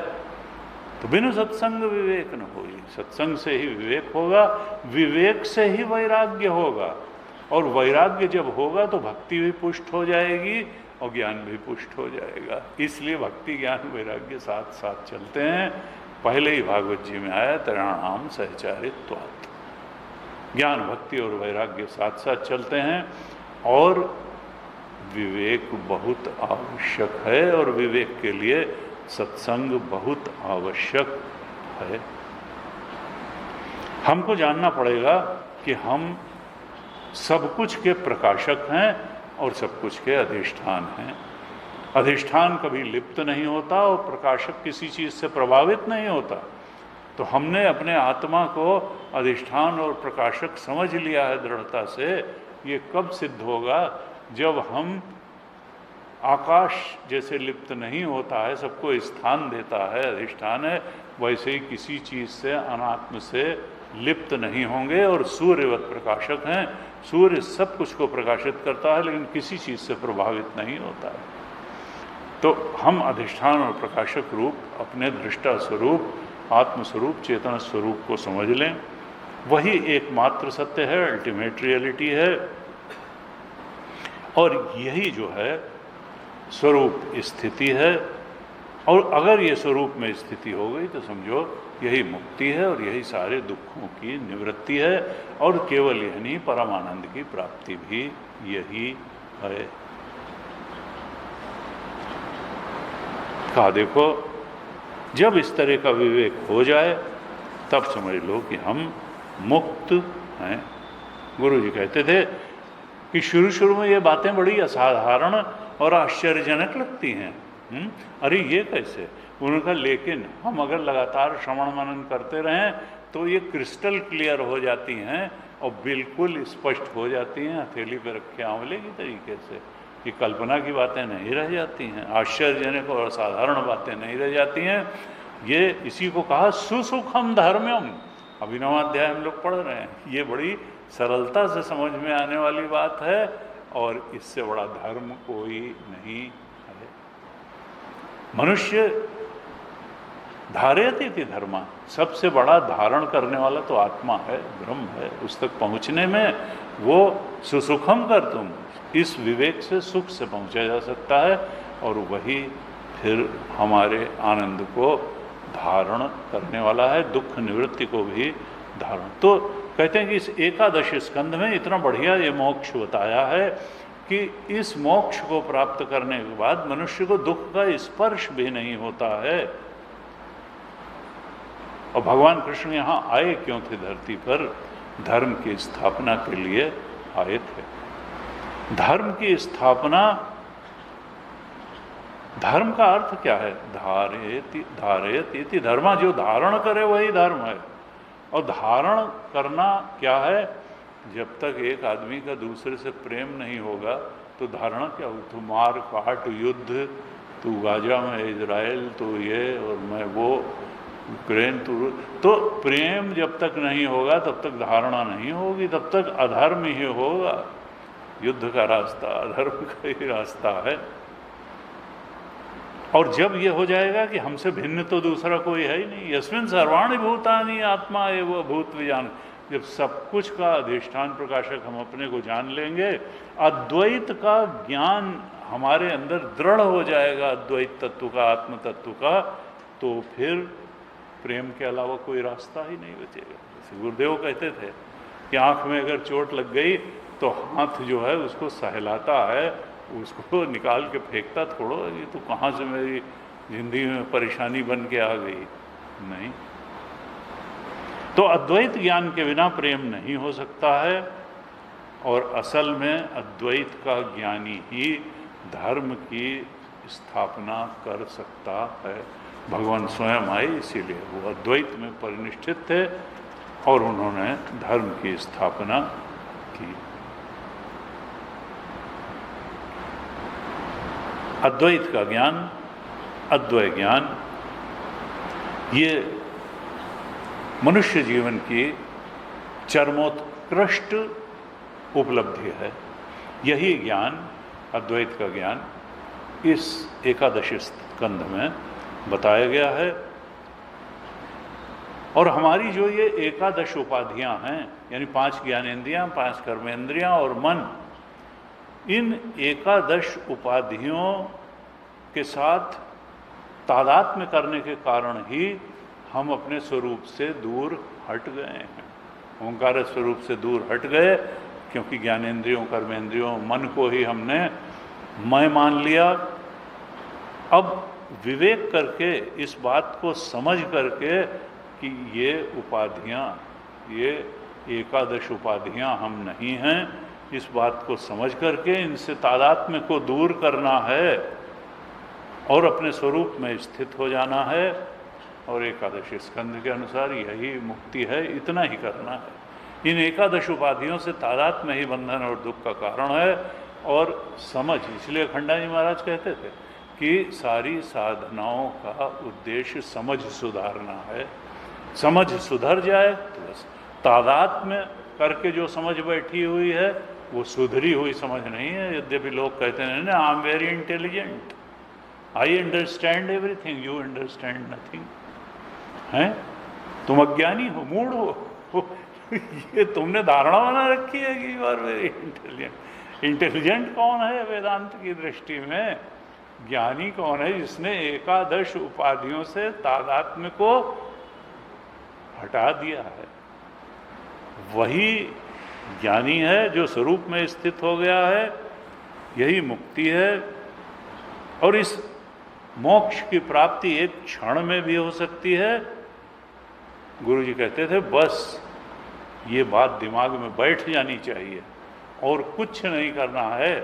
तो बिनु सत्संग विवेक न होई। सत्संग से ही विवेक होगा, विवेक से ही वैराग्य होगा, और वैराग्य जब होगा तो भक्ति भी पुष्ट हो जाएगी और ज्ञान भी पुष्ट हो जाएगा। इसलिए भक्ति ज्ञान वैराग्य साथ साथ चलते हैं। पहले ही भागवत जी में आया त्रयाणाम सहचारित्वात्, ज्ञान भक्ति और वैराग्य साथ साथ चलते हैं। और विवेक बहुत आवश्यक है, और विवेक के लिए सत्संग बहुत आवश्यक है। हमको जानना पड़ेगा कि हम सब कुछ के प्रकाशक हैं और सब कुछ के अधिष्ठान हैं। अधिष्ठान कभी लिप्त नहीं होता और प्रकाशक किसी चीज़ से प्रभावित नहीं होता। तो हमने अपने आत्मा को अधिष्ठान और प्रकाशक समझ लिया है दृढ़ता से। ये कब सिद्ध होगा? जब हम आकाश जैसे लिप्त नहीं होता है, सबको स्थान देता है, अधिष्ठान है, वैसे ही किसी चीज़ से अनात्म से लिप्त नहीं होंगे और सूर्यवत प्रकाशक हैं। सूर्य सब कुछ को प्रकाशित करता है लेकिन किसी चीज़ से प्रभावित नहीं होता है। तो हम अधिष्ठान और प्रकाशक रूप अपने दृष्टा स्वरूप, आत्मस्वरूप, चेतन स्वरूप को समझ लें। वही एकमात्र सत्य है, अल्टीमेट रियलिटी है। और यही जो है स्वरूप स्थिति है। और अगर ये स्वरूप में स्थिति हो गई तो समझो यही मुक्ति है और यही सारे दुखों की निवृत्ति है। और केवल यह नहीं, परमानंद की प्राप्ति भी यही है। कहा देखो, जब इस तरह का विवेक हो जाए तब समझ लो कि हम मुक्त हैं। गुरु जी कहते थे कि शुरू शुरू में ये बातें बड़ी असाधारण और आश्चर्यजनक लगती हैं। अरे ये कैसे? उन्होंने कहा लेकिन हम अगर लगातार श्रवण मनन करते रहें तो ये क्रिस्टल क्लियर हो जाती हैं और बिल्कुल स्पष्ट हो जाती हैं, हथेली पर रखे आंवले की तरीके से। ये कल्पना की बातें नहीं रह जाती हैं, आश्चर्यजनक और असाधारण बातें नहीं रह जाती हैं। ये इसी को कहा सुसुखम धर्म्यम। अभिनवाध्याय हम लोग पढ़ रहे हैं। ये बड़ी सरलता से समझ में आने वाली बात है और इससे बड़ा धर्म कोई नहीं है। मनुष्य धारयति थी धर्मा, सबसे बड़ा धारण करने वाला तो आत्मा है, ब्रह्म है। उस तक पहुँचने में वो सुसुखम कर तुम, इस विवेक से सुख से पहुँचा जा सकता है और वही फिर हमारे आनंद को धारण करने वाला है, दुख निवृत्ति को भी धारण। तो कहते हैं कि इस एकादश स्कंध में इतना बढ़िया ये मोक्ष बताया है कि इस मोक्ष को प्राप्त करने के बाद मनुष्य को दुख का स्पर्श भी नहीं होता है। और भगवान कृष्ण यहाँ आए क्यों थे धरती पर? धर्म की स्थापना के लिए आए थे। धर्म की स्थापना, धर्म का अर्थ क्या है? धारेति धारेति धर्मा, जो धारण करे वही धर्म है। और धारण करना क्या है? जब तक एक आदमी का दूसरे से प्रेम नहीं होगा तो धारणा क्या हो? तो मार काट, युद्ध, तू गाजा में इजराइल, तो ये और मैं वो, यूक्रेन, तो प्रेम जब तक नहीं होगा तब तक धारणा नहीं होगी, तब तक अधर्म ही होगा। युद्ध का रास्ता अधर्म का ही रास्ता है। और जब ये हो जाएगा कि हमसे भिन्न तो दूसरा कोई है ही नहीं, यस्मिन् सर्वाणि भूतानि आत्मा एव भूत विजान, जब सब कुछ का अधिष्ठान प्रकाशक हम अपने को जान लेंगे, अद्वैत का ज्ञान हमारे अंदर दृढ़ हो जाएगा, अद्वैत तत्व का, आत्म तत्व का, तो फिर प्रेम के अलावा कोई रास्ता ही नहीं बचेगा। जैसे गुरुदेव कहते थे कि आँख में अगर चोट लग गई तो हाथ जो है उसको सहलाता है, उसको निकाल के फेंकता थोड़ो कि तो कहाँ से मेरी जिंदगी में परेशानी बन के आ गई, नहीं। तो अद्वैत ज्ञान के बिना प्रेम नहीं हो सकता है। और असल में अद्वैत का ज्ञानी ही धर्म की स्थापना कर सकता है। भगवान स्वयं आए, इसीलिए वो अद्वैत में परिनिष्ठित थे और उन्होंने धर्म की स्थापना की। अद्वैत का ज्ञान, अद्वैत ज्ञान, ये मनुष्य जीवन की चरमोत्कृष्ट उपलब्धि है। यही ज्ञान, अद्वैत का ज्ञान, इस एकादश स्कंध में बताया गया है। और हमारी जो ये एकादश उपाधियां हैं, यानी 5 ज्ञानेंद्रियां, 5 कर्मेंद्रियां और मन, इन एकादश उपाधियों के साथ तादात्म्य करने के कारण ही हम अपने स्वरूप से दूर हट गए हैं। ओंकार स्वरूप से दूर हट गए क्योंकि ज्ञानेंद्रियों, कर्मेंद्रियों, मन को ही हमने मैं मान लिया। अब विवेक करके, इस बात को समझ करके कि ये उपाधियां, ये एकादश उपाधियां हम नहीं हैं, इस बात को समझ करके इनसे तादात्म्य को दूर करना है और अपने स्वरूप में स्थित हो जाना है। और एकादश स्कंध के अनुसार यही मुक्ति है, इतना ही करना है। इन एकादश उपाधियों से तादात्म्य ही बंधन और दुख का कारण है। और समझ, इसलिए खंडा जी महाराज कहते थे कि सारी साधनाओं का उद्देश्य समझ सुधारना है। समझ सुधर जाए तो बस, तादात्म्य करके जो समझ बैठी हुई है वो सुधरी हुई समझ नहीं है। यद्यपि लोग कहते हैं ना, I am very intelligent, I understand everything, you understand nothing. हैं, तुम अज्ञानी हो, मूढ़ हो, ये तुमने धारणा बना रखी है कि you are very intelligent. Intelligent कौन है वेदांत की दृष्टि में? ज्ञानी कौन है? जिसने एकादश उपाधियों से तादात्म्य को हटा दिया है, वही ज्ञानी है जो स्वरूप में स्थित हो गया है। यही मुक्ति है। और इस मोक्ष की प्राप्ति एक क्षण में भी हो सकती है। गुरु जी कहते थे बस ये बात दिमाग में बैठ जानी चाहिए और कुछ नहीं करना है।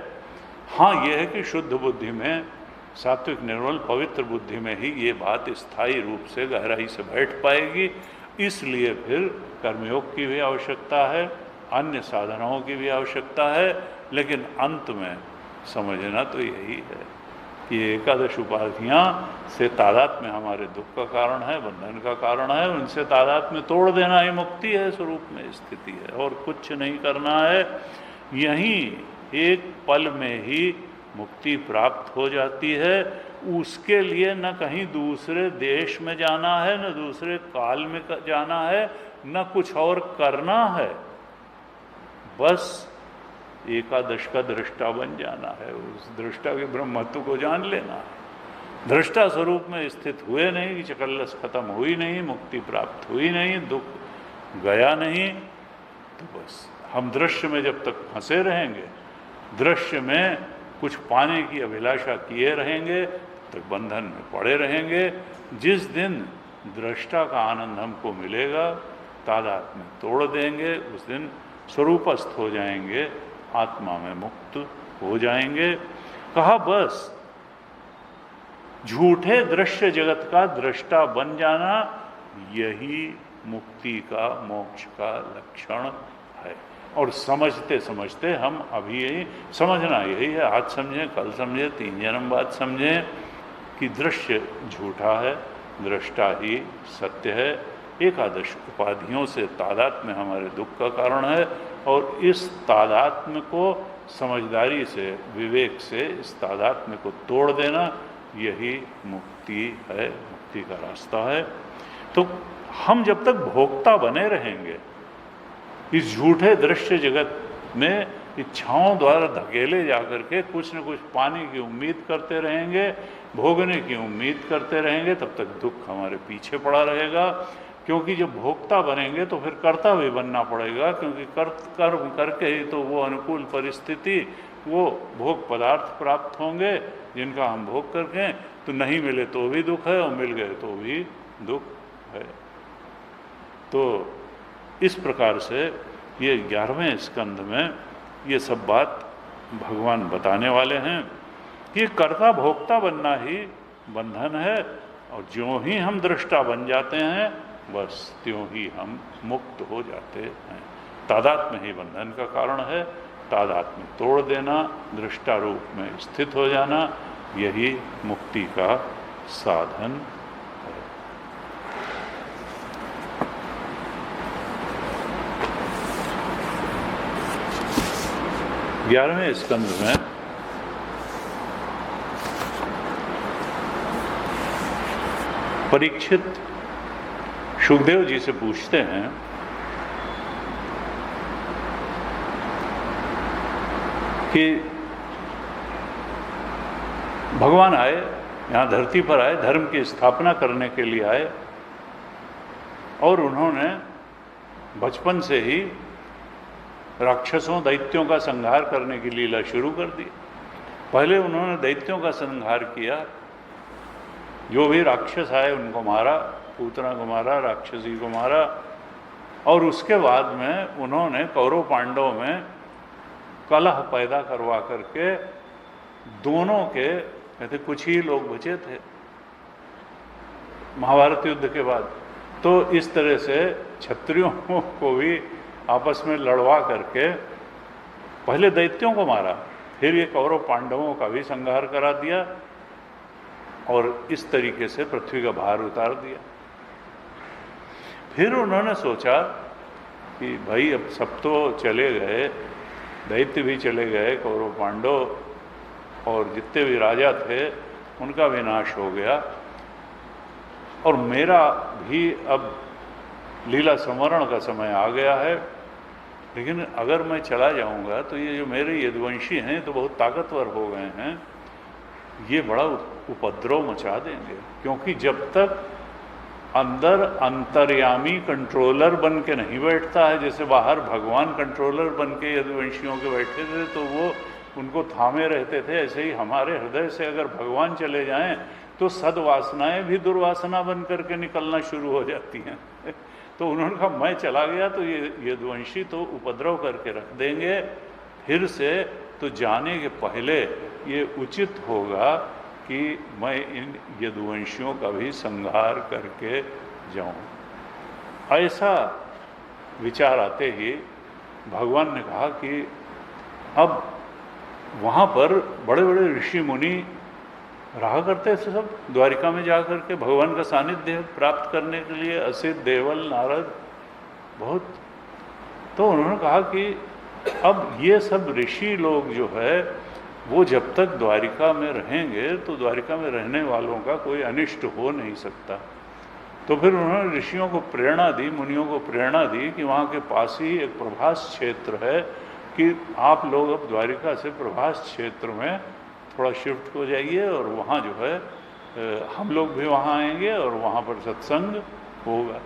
हाँ, यह है कि शुद्ध बुद्धि में, सात्विक निर्मल पवित्र बुद्धि में ही ये बात स्थायी रूप से गहराई से बैठ पाएगी। इसलिए फिर कर्मयोग की भी आवश्यकता है, अन्य साधनाओं की भी आवश्यकता है। लेकिन अंत में समझना तो यही है कि एकादश उपाधियां से तादात्म्य हमारे दुख का कारण है, बंधन का कारण है। उनसे तादात्म्य तोड़ देना ही मुक्ति है, स्वरूप में स्थिति है, और कुछ नहीं करना है। यहीं एक पल में ही मुक्ति प्राप्त हो जाती है। उसके लिए न कहीं दूसरे देश में जाना है, न दूसरे काल में जाना है, न कुछ और करना है। बस एकादश का दृष्टा बन जाना है, उस दृष्टा के ब्रह्मत्व को जान लेना है। दृष्टा स्वरूप में स्थित हुए नहीं, चकल्लस खत्म हुई नहीं, मुक्ति प्राप्त हुई नहीं, दुख गया नहीं, तो बस हम दृश्य में जब तक फंसे रहेंगे दृश्य में कुछ पाने की अभिलाषा किए रहेंगे तो बंधन में पड़े रहेंगे। जिस दिन दृष्टा का आनंद हमको मिलेगा, तादात्म्य तोड़ देंगे, उस दिन स्वरूपस्थ हो जाएंगे, आत्मा में मुक्त हो जाएंगे। कहा बस झूठे दृश्य जगत का दृष्टा बन जाना यही मुक्ति का, मोक्ष का लक्षण है। और समझते समझते हम अभी यही समझना यही है, आज समझें, कल समझें, 3 जन्म बाद समझें कि दृश्य झूठा है, दृष्टा ही सत्य है। एकादश उपाधियों से तादात्म्य हमारे दुख का कारण है, और इस तादात्म्य को समझदारी से, विवेक से इस तादात्म्य को तोड़ देना यही मुक्ति है, मुक्ति का रास्ता है। तो हम जब तक भोक्ता बने रहेंगे, इस झूठे दृश्य जगत में इच्छाओं द्वारा धकेले जाकर के कुछ न कुछ पाने की उम्मीद करते रहेंगे, भोगने की उम्मीद करते रहेंगे, तब तक दुख हमारे पीछे पड़ा रहेगा। क्योंकि जब भोक्ता बनेंगे तो फिर कर्ता भी बनना पड़ेगा, क्योंकि कर्म करके ही तो वो अनुकूल परिस्थिति, वो भोग पदार्थ प्राप्त होंगे जिनका हम भोग करके, तो नहीं मिले तो भी दुख है और मिल गए तो भी दुख है। तो इस प्रकार से ये 11वें स्कंध में ये सब बात भगवान बताने वाले हैं कि कर्ता भोक्ता बनना ही बंधन है, और ज्यों ही हम दृष्टा बन जाते हैं बस त्यों ही हम मुक्त हो जाते हैं। तादात्म्य ही बंधन का कारण है। तादात्म्य तोड़ देना, दृष्टा रूप में स्थित हो जाना, यही मुक्ति का साधन है। ग्यारहवें स्कंध में परीक्षित सुखदेव जी से पूछते हैं कि भगवान आए, यहाँ धरती पर आए, धर्म की स्थापना करने के लिए आए, और उन्होंने बचपन से ही राक्षसों, दैत्यों का संहार करने की लीला शुरू कर दी। पहले उन्होंने दैत्यों का संहार किया, जो भी राक्षस आए उनको मारा, पूतना को मारा, राक्षसी को मारा, और उसके बाद में उन्होंने कौरव पांडवों में कलह पैदा करवा करके दोनों के, कहते कुछ ही लोग बचे थे महाभारत युद्ध के बाद, तो इस तरह से क्षत्रियों को भी आपस में लड़वा करके पहले दैत्यों को मारा, फिर ये कौरव पांडवों का भी संहार करा दिया, और इस तरीके से पृथ्वी का भार उतार दिया। फिर उन्होंने सोचा कि भाई अब सब तो चले गए, दैत्य भी चले गए, कौरव पांडव और जितने भी राजा थे उनका विनाश हो गया, और मेरा भी अब लीला संवरण का समय आ गया है। लेकिन अगर मैं चला जाऊंगा तो ये जो मेरे यदुवंशी हैं तो बहुत ताकतवर हो गए हैं, ये बड़ा उपद्रव मचा देंगे। क्योंकि जब तक अंदर अंतर्यामी कंट्रोलर बन के नहीं बैठता है, जैसे बाहर भगवान कंट्रोलर बन के यदुवंशियों के बैठे थे तो वो उनको थामे रहते थे, ऐसे ही हमारे हृदय से अगर भगवान चले जाएं तो सद्वासनाएं भी दुर्वासना बन करके निकलना शुरू हो जाती हैं। तो उन्होंने कहा मैं चला गया तो ये यदुवंशी तो उपद्रव करके रख देंगे, फिर से तो जाने के पहले ये उचित होगा कि मैं इन यदुवंशियों का भी संहार करके जाऊं। ऐसा विचार आते ही भगवान ने कहा कि अब वहाँ पर बड़े बड़े ऋषि मुनि रहा करते थे सब, द्वारिका में जा कर के भगवान का सानिध्य प्राप्त करने के लिए, असित, देवल, नारद बहुत। तो उन्होंने कहा कि अब ये सब ऋषि लोग जो है वो जब तक द्वारिका में रहेंगे तो द्वारिका में रहने वालों का कोई अनिष्ट हो नहीं सकता। तो फिर उन्होंने ऋषियों को प्रेरणा दी, मुनियों को प्रेरणा दी कि वहाँ के पास ही एक प्रभास क्षेत्र है, कि आप लोग अब द्वारिका से प्रभास क्षेत्र में थोड़ा शिफ्ट हो जाइए, और वहाँ जो है हम लोग भी वहाँ आएंगे और वहाँ पर सत्संग होगा।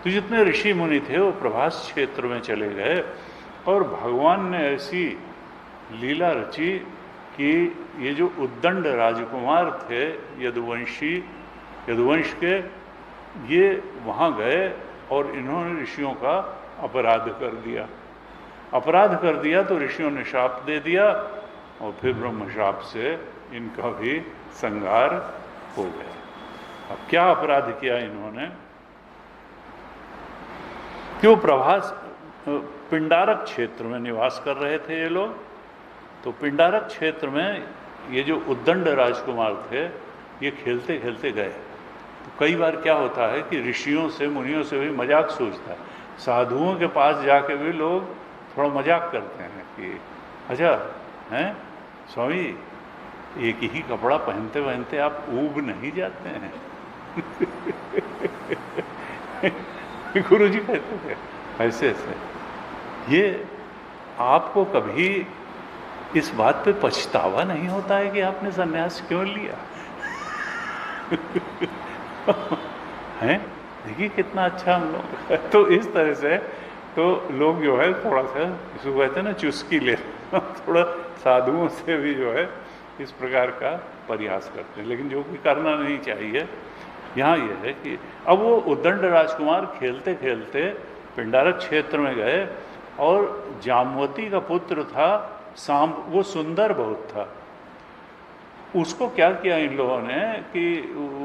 तो जितने ऋषि मुनि थे वो प्रभास क्षेत्र में चले गए, और भगवान ने ऐसी लीला रची कि ये जो उद्दंड राजकुमार थे यदुवंश के, ये वहाँ गए और इन्होंने ऋषियों का अपराध कर दिया। अपराध कर दिया तो ऋषियों ने शाप दे दिया और फिर ब्रह्म शाप से इनका भी संहार हो गया। अब क्या अपराध किया इन्होंने कि वो प्रभास पिंडारक क्षेत्र में निवास कर रहे थे ये लोग। तो पिंडारक क्षेत्र में ये जो उद्दंड राजकुमार थे ये खेलते खेलते गए। तो कई बार क्या होता है कि ऋषियों से मुनियों से भी मजाक सूझता है, साधुओं के पास जाके भी लोग थोड़ा मजाक करते हैं कि अच्छा हैं स्वामी, एक ही कपड़ा पहनते पहनते आप ऊब नहीं जाते हैं? गुरु जी कहते थे ऐसे ऐसे। ये आपको कभी इस बात पे पछतावा नहीं होता है कि आपने सन्यास क्यों लिया? हैं, देखिए कितना अच्छा हम लोग। तो इस तरह से तो लोग जो है थोड़ा सा इसको कहते हैं ना चुस्की ले थोड़ा साधुओं से भी जो है इस प्रकार का प्रयास करते हैं, लेकिन जो कि करना नहीं चाहिए। यहाँ ये है कि अब वो उद्दंड राजकुमार खेलते खेलते पिंडारक क्षेत्र में गए और जामवती का पुत्र था सांब, वो सुंदर बहुत था। उसको क्या किया इन लोगों ने कि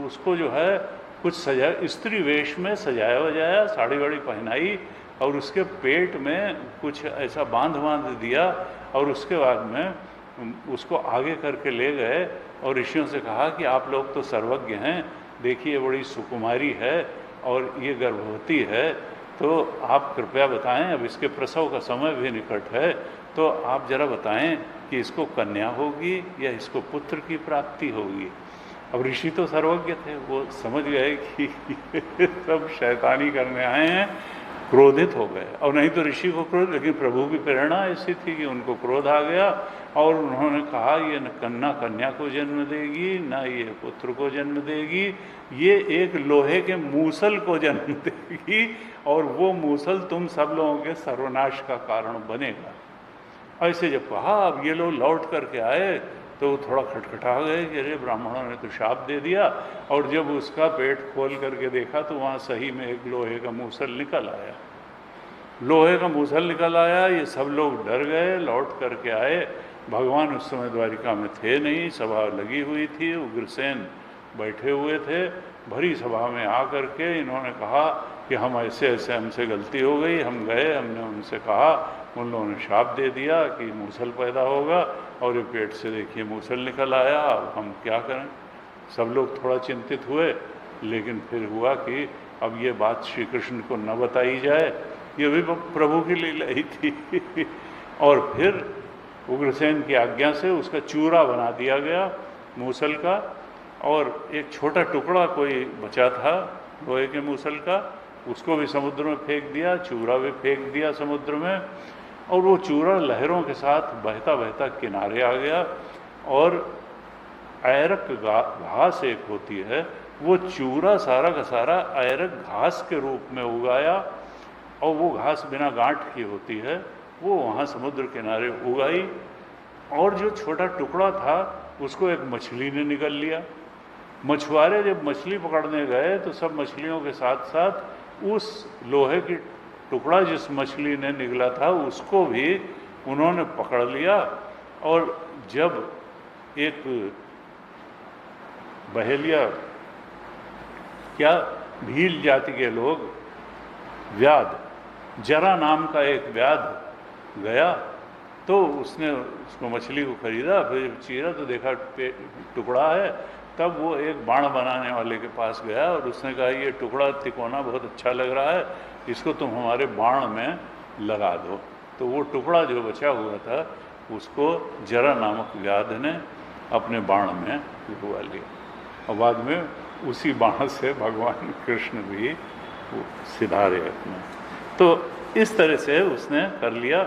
उसको जो है कुछ सजा, स्त्री वेश में सजाया वजाया, साड़ी वाड़ी पहनाई और उसके पेट में कुछ ऐसा बांध दिया और उसके बाद में उसको आगे करके ले गए और ऋषियों से कहा कि आप लोग तो सर्वज्ञ हैं, देखिए बड़ी सुकुमारी है और ये गर्भवती है, तो आप कृपया बताएं, अब इसके प्रसव का समय भी निकट है, तो आप जरा बताएं कि इसको कन्या होगी या इसको पुत्र की प्राप्ति होगी। अब ऋषि तो सर्वज्ञ थे, वो समझ गए कि सब शैतानी करने आए हैं, क्रोधित हो गए। और नहीं तो ऋषि को क्रोध, लेकिन प्रभु की प्रेरणा ऐसी थी कि उनको क्रोध आ गया और उन्होंने कहा ये न कन्या को जन्म देगी, ना ये पुत्र को जन्म देगी, ये एक लोहे के मूसल को जन्म देगी और वो मूसल तुम सब लोगों के सर्वनाश का कारण बनेगा। ऐसे जब कहा, अब ये लोग लौट करके आए तो थोड़ा खटखटा गए कि अरे ब्राह्मणों ने तो शाप दे दिया। और जब उसका पेट खोल करके देखा तो वहाँ सही में एक लोहे का मूसल निकल आया। लोहे का मूसल निकल आया, ये सब लोग डर गए, लौट करके आए। भगवान उस समय द्वारिका में थे नहीं, सभा लगी हुई थी, उग्रसेन बैठे हुए थे। भरी सभा में आ करके इन्होंने कहा कि हम ऐसे ऐसे, हमसे गलती हो गई, हम गए, हमने उनसे कहा, उन लोगों ने शाप दे दिया कि मूसल पैदा होगा और ये पेट से देखिए मूसल निकल आया, अब हम क्या करें। सब लोग थोड़ा चिंतित हुए, लेकिन फिर हुआ कि अब ये बात श्री कृष्ण को न बताई जाए, ये भी प्रभु की लीला ही थी। और फिर उग्रसेन की आज्ञा से उसका चूरा बना दिया गया मूसल का, और एक छोटा टुकड़ा कोई बचा था लोहे के मूसल का, उसको भी समुद्र में फेंक दिया, चूरा भी फेंक दिया समुद्र में। और वो चूरा लहरों के साथ बहता बहता किनारे आ गया। और ऐरक घास एक होती है, वो चूरा सारा का सारा ऐरक घास के रूप में उगाया, और वो घास बिना गांठ की होती है, वो वहाँ समुद्र किनारे उगाई। और जो छोटा टुकड़ा था उसको एक मछली ने निगल लिया। मछुआरे जब मछली पकड़ने गए तो सब मछलियों के साथ साथ उस लोहे की टुकड़ा जिस मछली ने निगला था उसको भी उन्होंने पकड़ लिया। और जब एक बहेलिया, क्या भील जाति के लोग, व्याध, जरा नाम का एक व्याध गया, तो उसने उसको मछली को खरीदा, फिर जब चीरा तो देखा टुकड़ा है। तब वो एक बाण बनाने वाले के पास गया और उसने कहा ये टुकड़ा तिकोना बहुत अच्छा लग रहा है, इसको तुम हमारे बाण में लगा दो। तो वो टुकड़ा जो बचा हुआ था उसको जरा नामक व्याध ने अपने बाण में लगवा लिया, और बाद में उसी बाण से भगवान कृष्ण भी सिधारे अपने। तो इस तरह से उसने कर लिया।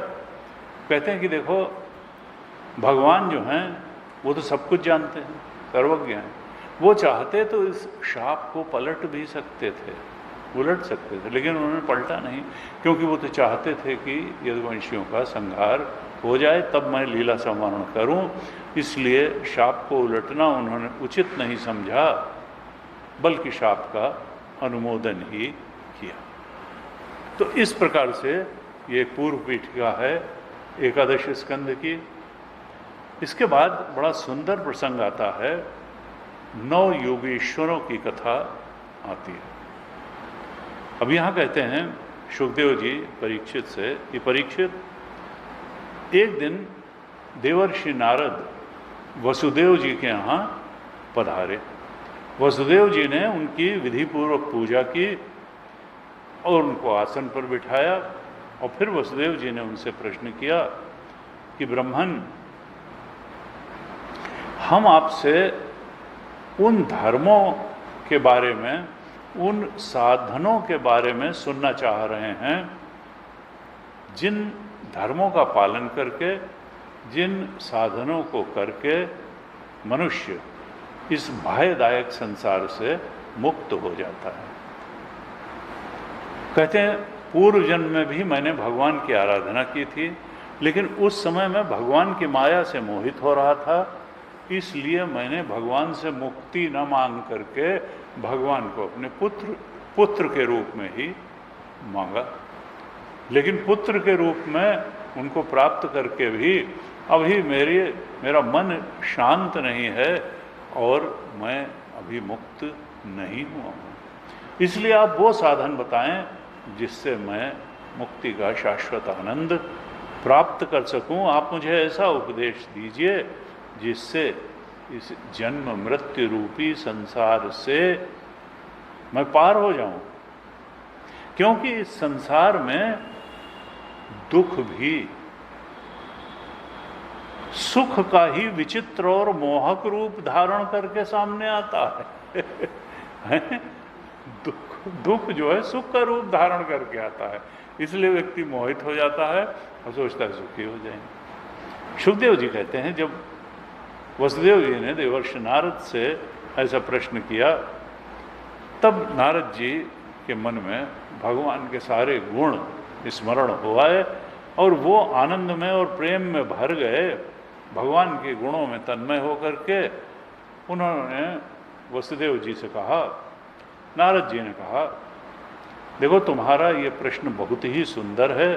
कहते हैं कि देखो भगवान जो हैं वो तो सब कुछ जानते हैं, सर्वज्ञ हैं। वो चाहते तो इस शाप को पलट भी सकते थे, उलट सकते थे, लेकिन उन्होंने पलटा नहीं, क्योंकि वो तो चाहते थे कि यदुवंशियों का संहार हो जाए तब मैं लीला संवरण करूं, इसलिए शाप को उलटना उन्होंने उचित नहीं समझा, बल्कि शाप का अनुमोदन ही किया। तो इस प्रकार से ये पूर्व पीठिका है एकादश स्कंध की। इसके बाद बड़ा सुंदर प्रसंग आता है, 9 योगीश्वरों की कथा आती है। अब यहाँ कहते हैं सुखदेव जी परीक्षित से कि परीक्षित, एक दिन देवर्षि नारद वसुदेव जी के यहाँ पधारे। वसुदेव जी ने उनकी विधिपूर्वक पूजा की और उनको आसन पर बिठाया, और फिर वसुदेव जी ने उनसे प्रश्न किया कि ब्रह्मन, हम आपसे उन धर्मों के बारे में, उन साधनों के बारे में सुनना चाह रहे हैं जिन धर्मों का पालन करके, जिन साधनों को करके मनुष्य इस भयदायक संसार से मुक्त हो जाता है। कहते हैं पूर्व जन्म में भी मैंने भगवान की आराधना की थी, लेकिन उस समय मैं भगवान की माया से मोहित हो रहा था, इसलिए मैंने भगवान से मुक्ति न मांग करके भगवान को अपने पुत्र के रूप में ही मांगा। लेकिन पुत्र के रूप में उनको प्राप्त करके भी अभी मेरा मन शांत नहीं है और मैं अभी मुक्त नहीं हुआ हूँ। इसलिए आप वो साधन बताएं जिससे मैं मुक्ति का शाश्वत आनंद प्राप्त कर सकूं। आप मुझे ऐसा उपदेश दीजिए जिससे इस जन्म मृत्यु रूपी संसार से मैं पार हो जाऊं, क्योंकि इस संसार में दुख भी सुख का ही विचित्र और मोहक रूप धारण करके सामने आता है। दुख जो है सुख का रूप धारण करके आता है, इसलिए व्यक्ति मोहित हो जाता है और सोचता है सुखी हो जाएंगे। सुखदेव जी कहते हैं, जब वसुदेव जी ने देवर्षि नारद से ऐसा प्रश्न किया, तब नारद जी के मन में भगवान के सारे गुण स्मरण हुआ है और वो आनंद में और प्रेम में भर गए। भगवान के गुणों में तन्मय होकर के उन्होंने वसुदेव जी से कहा, नारद जी ने कहा, देखो तुम्हारा ये प्रश्न बहुत ही सुंदर है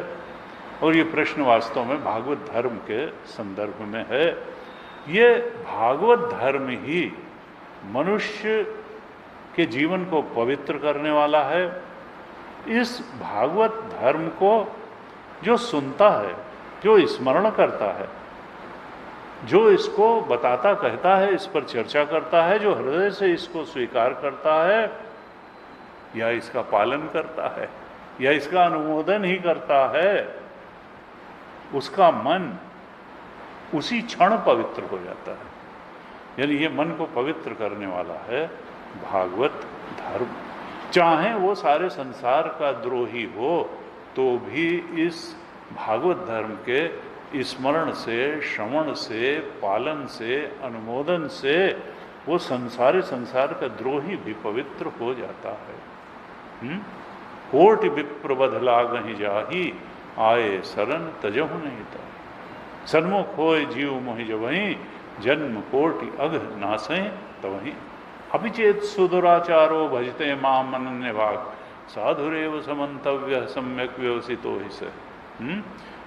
और ये प्रश्न वास्तव में भागवत धर्म के संदर्भ में है। ये भागवत धर्म ही मनुष्य के जीवन को पवित्र करने वाला है। इस भागवत धर्म को जो सुनता है, जो स्मरण करता है, जो इसको बताता कहता है, इस पर चर्चा करता है, जो हृदय से इसको स्वीकार करता है या इसका पालन करता है या इसका अनुमोदन ही करता है, उसका मन उसी क्षण पवित्र हो जाता है। यानी ये मन को पवित्र करने वाला है भागवत धर्म। चाहे वो सारे संसार का द्रोही हो तो भी इस भागवत धर्म के स्मरण से, श्रवण से, पालन से, अनुमोदन से वो संसार का द्रोही भी पवित्र हो जाता है। कोटि विप्र बधला गहि जाही, आए शरण तजहु नहीं था। सन्मुख होय जीव मोहि जबहि, जन्म कोटि अघ नासै तवहि। अपिचेत सुदुराचारो भजते माम अनन्य भाग, साधुरेव समन्तव्य सम्यक व्यवसितो हि स।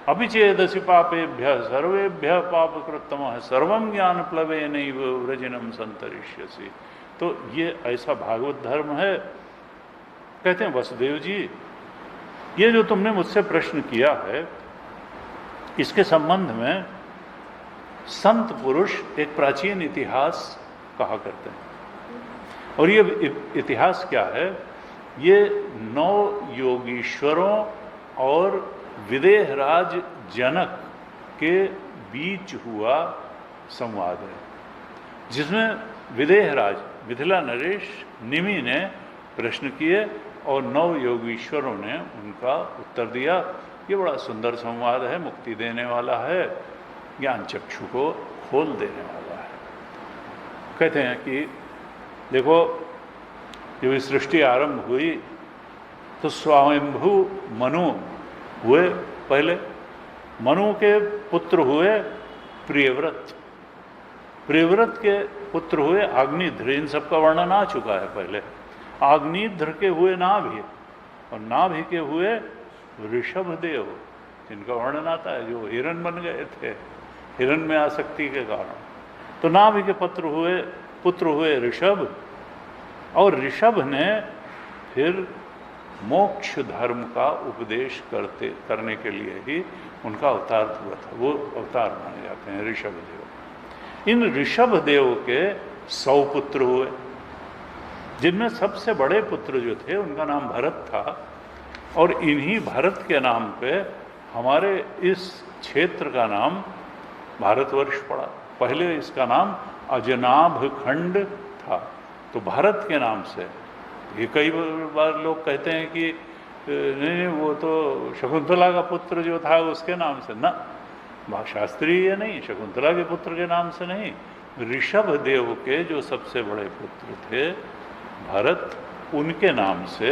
अपिचेदसि पापेभ्य सर्वेभ्य पापकृत्तमः, सर्वं ज्ञान प्लवेनैव व्रजिनं संतरिष्यसि। तो ये ऐसा भागवत धर्म है। कहते हैं वसुदेव जी, ये जो तुमने मुझसे प्रश्न किया है, इसके संबंध में संत पुरुष एक प्राचीन इतिहास कहा करते हैं। और ये इतिहास क्या है? ये 9 योगीश्वरों और विदेहराज जनक के बीच हुआ संवाद है, जिसमें विदेहराज मिथिला नरेश निमि ने प्रश्न किए और 9 योगीश्वरों ने उनका उत्तर दिया। ये बड़ा सुंदर संवाद है, मुक्ति देने वाला है, ज्ञान चक्षु को खोल देने वाला है। कहते हैं कि देखो, जब सृष्टि आरंभ हुई तो स्वयंभू मनु हुए पहले, मनु के पुत्र हुए प्रियव्रत, प्रियव्रत के पुत्र हुए अग्निध्र। इन सबका वर्णन आ चुका है पहले। अग्निध्र के हुए नाभि, और नाभि के हुए ऋषभदेव, जिनका वर्णन आता है, जो हिरण बन गए थे हिरण में आसक्ति के कारण। तो नाभि के पुत्र हुए ऋषभ, और ऋषभ ने फिर मोक्ष धर्म का उपदेश करने के लिए ही उनका अवतार हुआ था। वो अवतार माने जाते हैं ऋषभदेव। इन ऋषभदेव के 100 पुत्र हुए, जिनमें सबसे बड़े पुत्र जो थे उनका नाम भरत था। और इन्हीं भरत के नाम पे हमारे इस क्षेत्र का नाम भारतवर्ष पड़ा। पहले इसका नाम अजनाभ खंड था, तो भारत के नाम से। ये कई बार लोग कहते हैं कि नहीं वो तो शकुंतला का पुत्र जो था उसके नाम से, ना, शास्त्रीय ये नहीं, शकुंतला के पुत्र के नाम से नहीं, ऋषभदेव के जो सबसे बड़े पुत्र थे भरत, उनके नाम से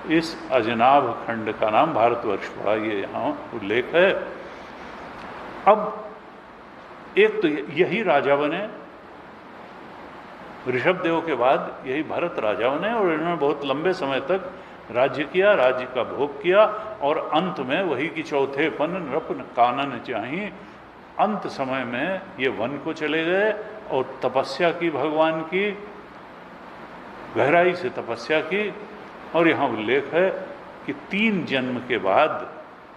इस अजनाभ खंड का नाम भारतवर्ष पड़ा। ये यहाँ उल्लेख है। अब एक तो यही राजा बने, ऋषभदेव के बाद यही भरत राजा बने, और इन्होंने बहुत लंबे समय तक राज्य किया, राज्य का भोग किया, और अंत में वही कि चौथे पन नृप कानन चाहिए। अंत समय में ये वन को चले गए और तपस्या की, भगवान की गहराई से तपस्या की। और यहाँ उल्लेख है कि 3 जन्म के बाद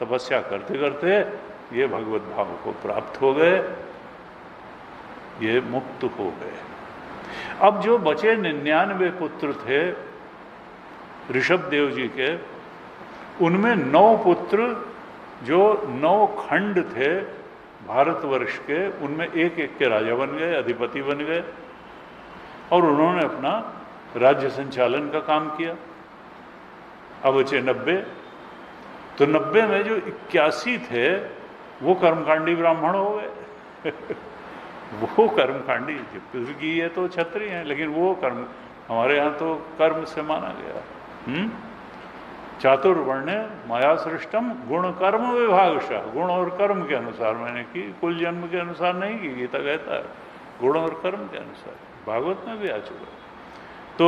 तपस्या करते करते ये भगवत भाव को प्राप्त हो गए, ये मुक्त हो गए। अब जो बचे 99 पुत्र थे ऋषभदेव जी के, उनमें 9 पुत्र जो 9 खंड थे भारतवर्ष के, उनमें एक एक के राजा बन गए, अधिपति बन गए, और उन्होंने अपना राज्य संचालन का काम किया। अब बचे 90, तो 90 में जो 81 थे वो कर्मकांडी ब्राह्मण हो गए। वो कर्मकांडी, जबकि ये तो क्षत्रिय हैं, लेकिन वो कर्म, हमारे यहाँ तो कर्म से माना गया। चातुर्वर्ण्य माया सृष्टम गुण कर्म विभागशः, गुण और कर्म के अनुसार मैंने की, कुल जन्म के अनुसार नहीं की। गीता कहता है गुण और कर्म के अनुसार, भागवत में भी आ चुका है। तो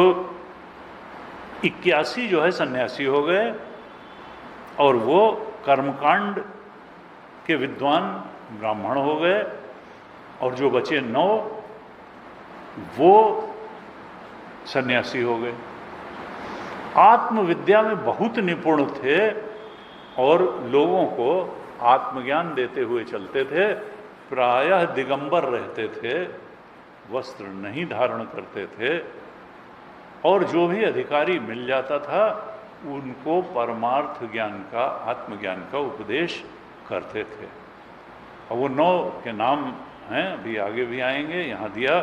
81 जो है सन्यासी हो गए, और वो कर्मकांड के विद्वान ब्राह्मण हो गए, और जो बचे 9 वो सन्यासी हो गए। आत्मविद्या में बहुत निपुण थे और लोगों को आत्मज्ञान देते हुए चलते थे। प्रायः दिगंबर रहते थे, वस्त्र नहीं धारण करते थे, और जो भी अधिकारी मिल जाता था उनको परमार्थ ज्ञान का, आत्मज्ञान का उपदेश करते थे। और वो 9 के नाम हैं, अभी आगे भी आएंगे। यहाँ दिया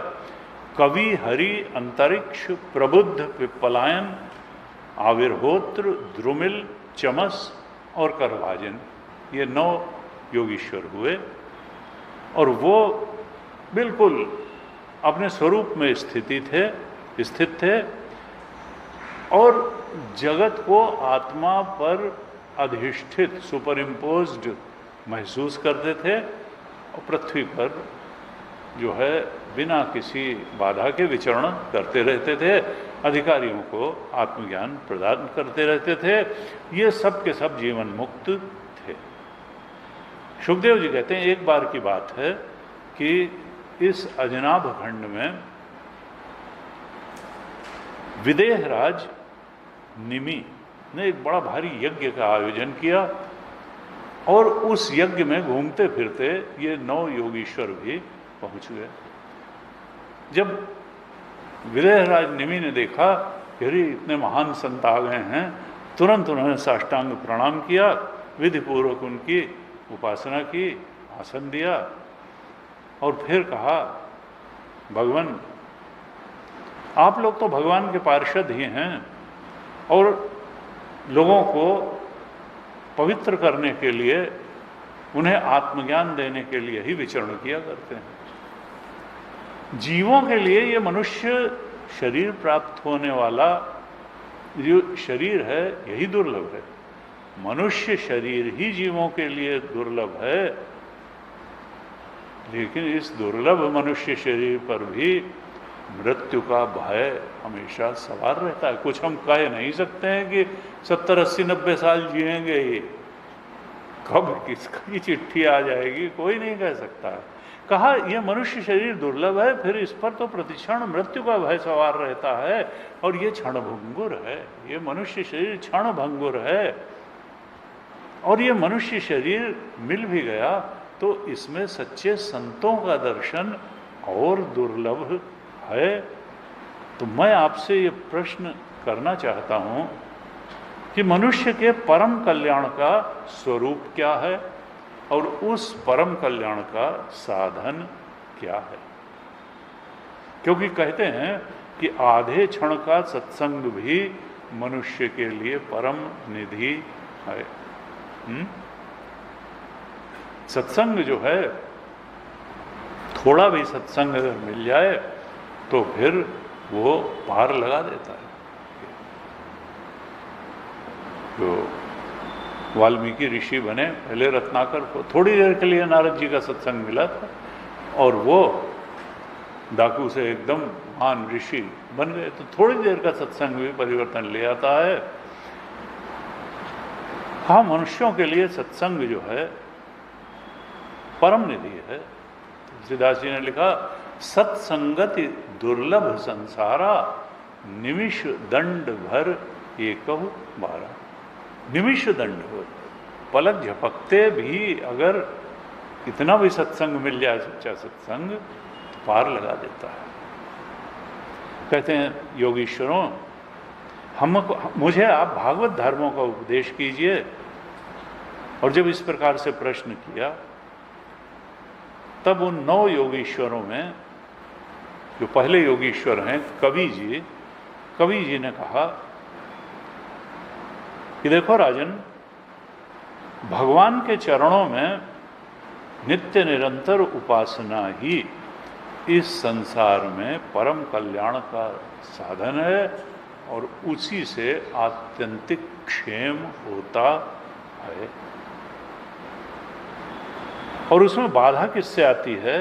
कवि, हरि, अंतरिक्ष, प्रबुद्ध, पिप्पलायन, आविर्होत्र, द्रुमिल, चमस और करभाजन। ये 9 योगीश्वर हुए, और वो बिल्कुल अपने स्वरूप में स्थित थे, और जगत को आत्मा पर अधिष्ठित, सुपर इम्पोज्ड महसूस करते थे, और पृथ्वी पर जो है बिना किसी बाधा के विचरण करते रहते थे, अधिकारियों को आत्मज्ञान प्रदान करते रहते थे। ये सब के सब जीवन मुक्त थे। सुखदेव जी कहते हैं एक बार की बात है कि इस अजनाभ खंड में विदेहराज निमि ने एक बड़ा भारी यज्ञ का आयोजन किया, और उस यज्ञ में घूमते फिरते ये 9 योगीश्वर भी पहुंच गए। जब विदेहराज निमि ने देखा कि अरे इतने महान संत आ गए हैं, तुरंत उन्होंने साष्टांग प्रणाम किया, विधि पूर्वक उनकी उपासना की, आसन दिया, और फिर कहा भगवान आप लोग तो भगवान के पार्षद ही हैं, और लोगों को पवित्र करने के लिए, उन्हें आत्मज्ञान देने के लिए ही विचरण किया करते हैं। जीवों के लिए ये मनुष्य शरीर प्राप्त होने वाला जो शरीर है यही दुर्लभ है। मनुष्य शरीर ही जीवों के लिए दुर्लभ है, लेकिन इस दुर्लभ मनुष्य शरीर पर भी मृत्यु का भय हमेशा सवार रहता है। कुछ हम कह नहीं सकते हैं कि 70, 80, 90 साल जिएंगे, ये कब किसकी चिट्ठी आ जाएगी कोई नहीं कह सकता है। कहा यह मनुष्य शरीर दुर्लभ है, फिर इस पर तो प्रतिक्षण मृत्यु का भय सवार रहता है, और ये क्षणभंगुर है, ये मनुष्य शरीर क्षणभंगुर है। और ये मनुष्य शरीर मिल भी गया तो इसमें सच्चे संतों का दर्शन और दुर्लभ है। तो मैं आपसे ये प्रश्न करना चाहता हूं कि मनुष्य के परम कल्याण का स्वरूप क्या है और उस परम कल्याण का साधन क्या है? क्योंकि कहते हैं कि आधे क्षण का सत्संग भी मनुष्य के लिए परम निधि है। सत्संग जो है, थोड़ा भी सत्संग अगर मिल जाए तो फिर वो पार लगा देता है। जो वाल्मीकि ऋषि बने, पहले रत्नाकर को थोड़ी देर के लिए नारद जी का सत्संग मिला था और वो डाकू से एकदम महान ऋषि बन गए। तो थोड़ी देर का सत्संग भी परिवर्तन ले आता है। हाँ, मनुष्यों के लिए सत्संग जो है परम निधि है। तुलसीदास जी ने लिखा, सत्संगति दुर्लभ संसारा, निमिष दंड भर एकहु बारा। निमिष दंड हो, पलक झपकते भी अगर इतना भी सत्संग मिल जाए, सच्चा सत्संग, तो पार लगा देता है। कहते हैं योगीश्वरों, मुझे आप भागवत धर्मों का उपदेश कीजिए। और जब इस प्रकार से प्रश्न किया तब उन 9 योगीश्वरों में जो पहले योगीश्वर हैं कवि जी ने कहा कि देखो राजन, भगवान के चरणों में नित्य निरंतर उपासना ही इस संसार में परम कल्याण का साधन है और उसी से आत्यंतिक क्षेम होता है। और उसमें बाधा किससे आती है?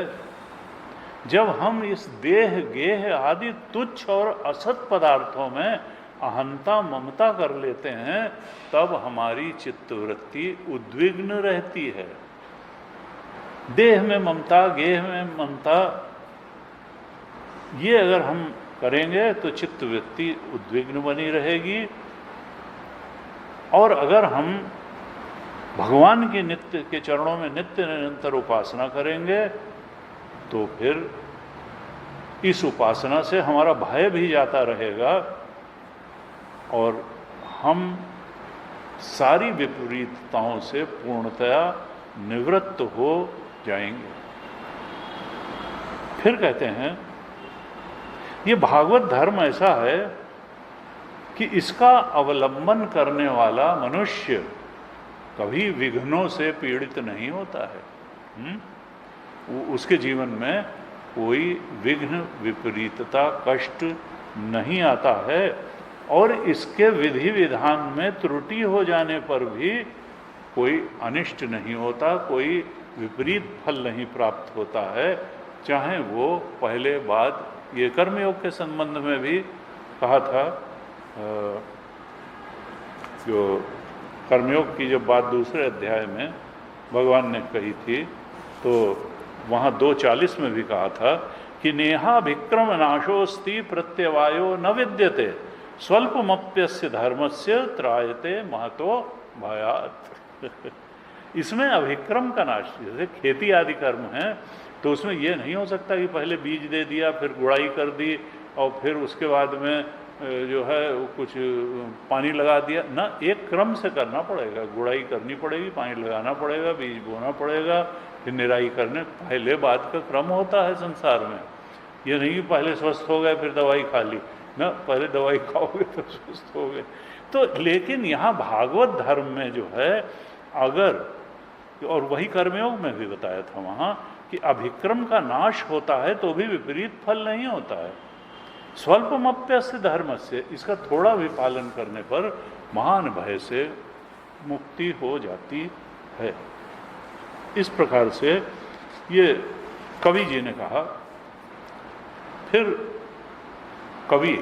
जब हम इस देह गेह आदि तुच्छ और असत पदार्थों में अहंता ममता कर लेते हैं, तब हमारी चित्तवृत्ति उद्विग्न रहती है। देह में ममता, गेह में ममता, ये अगर हम करेंगे तो चित्तवृत्ति उद्विग्न बनी रहेगी। और अगर हम भगवान के नित्य के चरणों में नित्य निरंतर उपासना करेंगे तो फिर इस उपासना से हमारा भय भी जाता रहेगा और हम सारी विपरीतताओं से पूर्णतया निवृत्त हो जाएंगे। फिर कहते हैं ये भागवत धर्म ऐसा है कि इसका अवलंबन करने वाला मनुष्य कभी विघ्नों से पीड़ित नहीं होता है। उसके जीवन में कोई विघ्न, विपरीतता, कष्ट नहीं आता है और इसके विधि विधान में त्रुटि हो जाने पर भी कोई अनिष्ट नहीं होता, कोई विपरीत फल नहीं प्राप्त होता है। चाहे वो पहले बाद, ये कर्मयोग के संबंध में भी कहा था, जो कर्मयोग की जब बात दूसरे अध्याय में भगवान ने कही थी तो वहाँ 2:40 में भी कहा था कि नेहा विक्रम नाशोस्ति प्रत्यवायो न विद्यते स्वल्पमप्यस्य धर्मस्य त्रायते महतो भयात्। इसमें अभिक्रम का नाश, जैसे खेती आदि कर्म है तो उसमें यह नहीं हो सकता कि पहले बीज दे दिया, फिर गुड़ाई कर दी और फिर उसके बाद में जो है कुछ पानी लगा दिया ना। एक क्रम से करना पड़ेगा, गुड़ाई करनी पड़ेगी, पानी लगाना पड़ेगा, बीज बोना पड़ेगा, फिर निराई करने, पहले बाद का क्रम होता है संसार में। ये नहीं कि पहले स्वस्थ हो गए फिर दवाई खा ली ना, पहले दवाई खाओगे तो स्वस्थ हो गए। तो लेकिन यहाँ भागवत धर्म में जो है, अगर, और वही कर्मयोग में भी बताया था वहाँ कि अभिक्रम का नाश होता है तो भी विपरीत फल नहीं होता है। स्वल्पमप्यस्य धर्मस्य, इसका थोड़ा भी पालन करने पर महान भय से मुक्ति हो जाती है। इस प्रकार से ये कवि जी ने कहा। फिर कवि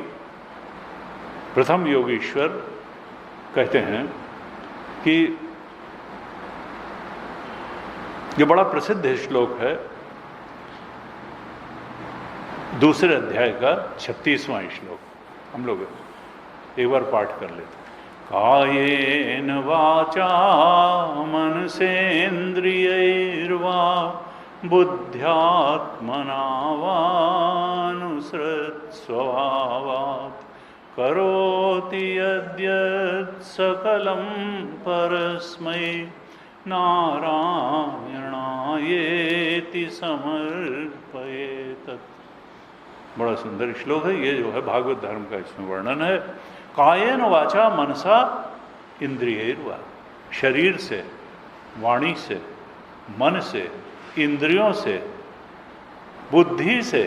प्रथम योगीश्वर कहते हैं कि ये बड़ा प्रसिद्ध श्लोक है, दूसरे अध्याय का 36वां श्लोक। हम लोग एक बार पाठ कर लेते हैं। कायेन वाचा मनसेन्द्रियैर्वा बुद्ध्यात्मना वानुसृत्स्वभावात् करोति यद्यत् सकलं परस्मै नारायणायेति समर्पयेत्। बड़ा सुंदर श्लोक है ये, जो है भागवत धर्म का इसमें वर्णन है। कायेन वाचा मनसा इंद्रियैर्वा, शरीर से, वाणी से, मन से, इंद्रियों से, बुद्धि से,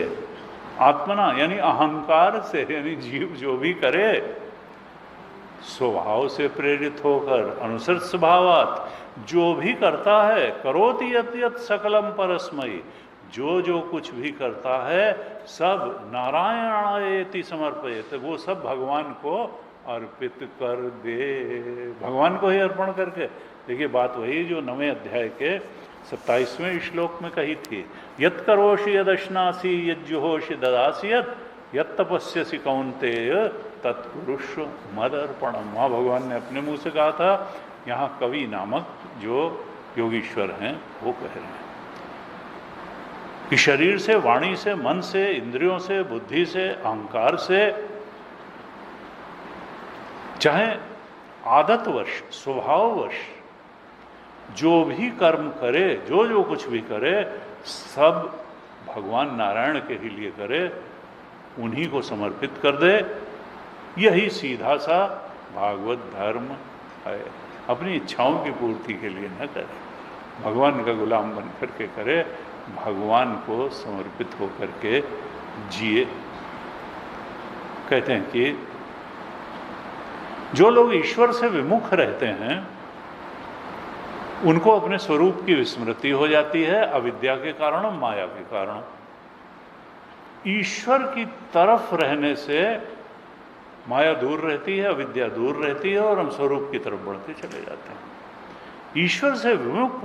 आत्मना यानी अहंकार से, यानी जीव जो भी करे स्वभाव से प्रेरित होकर, अनुसृत स्वभावात, जो भी करता है, करोति यत् यत् सकलम परस्मै, जो जो कुछ भी करता है सब नारायणायेति समर्पयेत, वो सब भगवान को अर्पित कर दे, भगवान को ही अर्पण करके। देखिए बात वही जो 9वें अध्याय के 27वें श्लोक में कही थी। यत् करोषि यदश्नासि यज्जुहोषि ददासि यत् तपस्यसि कौन्तेय तत्कुरुष्व मदर्पणम। वहाँ भगवान ने अपने मुंह से कहा था, यहाँ कवि नामक जो योगीश्वर हैं वो कह रहे हैं कि शरीर से, वाणी से, मन से, इंद्रियों से, बुद्धि से, अहंकार से, चाहे आदतवश, स्वभाववश जो भी कर्म करे, जो जो कुछ भी करे, सब भगवान नारायण के ही लिए करे, उन्हीं को समर्पित कर दे। यही सीधा सा भागवत धर्म है। अपनी इच्छाओं की पूर्ति के लिए न करे, भगवान का गुलाम बन करके करे, भगवान को समर्पित होकर के जिए। कहते हैं कि जो लोग ईश्वर से विमुख रहते हैं उनको अपने स्वरूप की विस्मृति हो जाती है, अविद्या के कारण, माया के कारण। ईश्वर की तरफ रहने से माया दूर रहती है, अविद्या दूर रहती है और हम स्वरूप की तरफ बढ़ते चले जाते हैं। ईश्वर से विमुख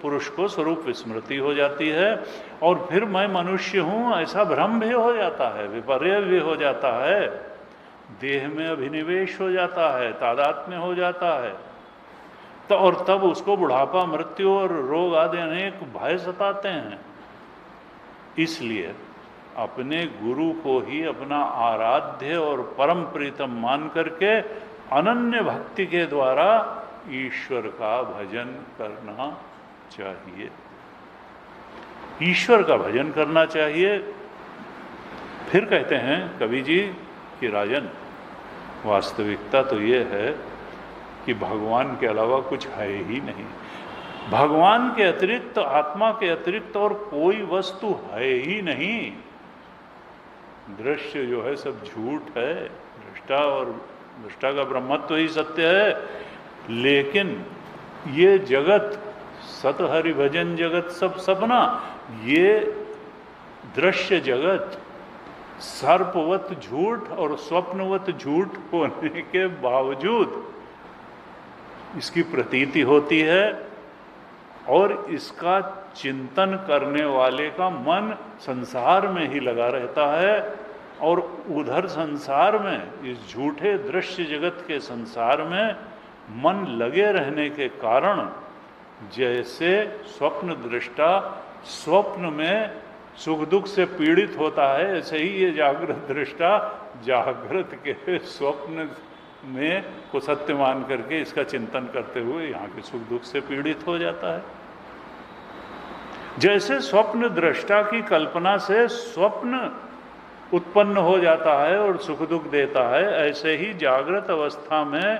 पुरुष को स्वरूप विस्मृति हो जाती है और फिर मैं मनुष्य हूं ऐसा भ्रम भी हो जाता है, विपर्य भी हो जाता है, देह में अभिनिवेश हो जाता है, तादात्म्य हो जाता है। तो और तब उसको बुढ़ापा, मृत्यु और रोग आदि अनेक भय सताते हैं। इसलिए अपने गुरु को ही अपना आराध्य और परम प्रीतम मान करके अनन्य भक्ति के द्वारा ईश्वर का भजन करना चाहिए। ईश्वर का भजन करना चाहिए। फिर कहते हैं कवि जी कि राजन, वास्तविकता तो ये है कि भगवान के अलावा कुछ है ही नहीं। भगवान के अतिरिक्त, आत्मा के अतिरिक्त और कोई वस्तु है ही नहीं। दृश्य जो है सब झूठ है, दृष्टा का ब्रह्मत्व ही सत्य है। लेकिन ये जगत, सत हरि भजन जगत सब सपना, ये दृश्य जगत सर्पवत झूठ और स्वप्नवत झूठ होने के बावजूद इसकी प्रतीति होती है और इसका चिंतन करने वाले का मन संसार में ही लगा रहता है। और उधर संसार में, इस झूठे दृश्य जगत के संसार में मन लगे रहने के कारण जैसे स्वप्न दृष्टा स्वप्न में सुख दुख से पीड़ित होता है, ऐसे ही ये जागृत दृष्टा जागृत के स्वप्न में को सत्य मान करके इसका चिंतन करते हुए यहाँ के सुख दुख से पीड़ित हो जाता है। जैसे स्वप्न दृष्टा की कल्पना से स्वप्न उत्पन्न हो जाता है और सुख दुख देता है, ऐसे ही जागृत अवस्था में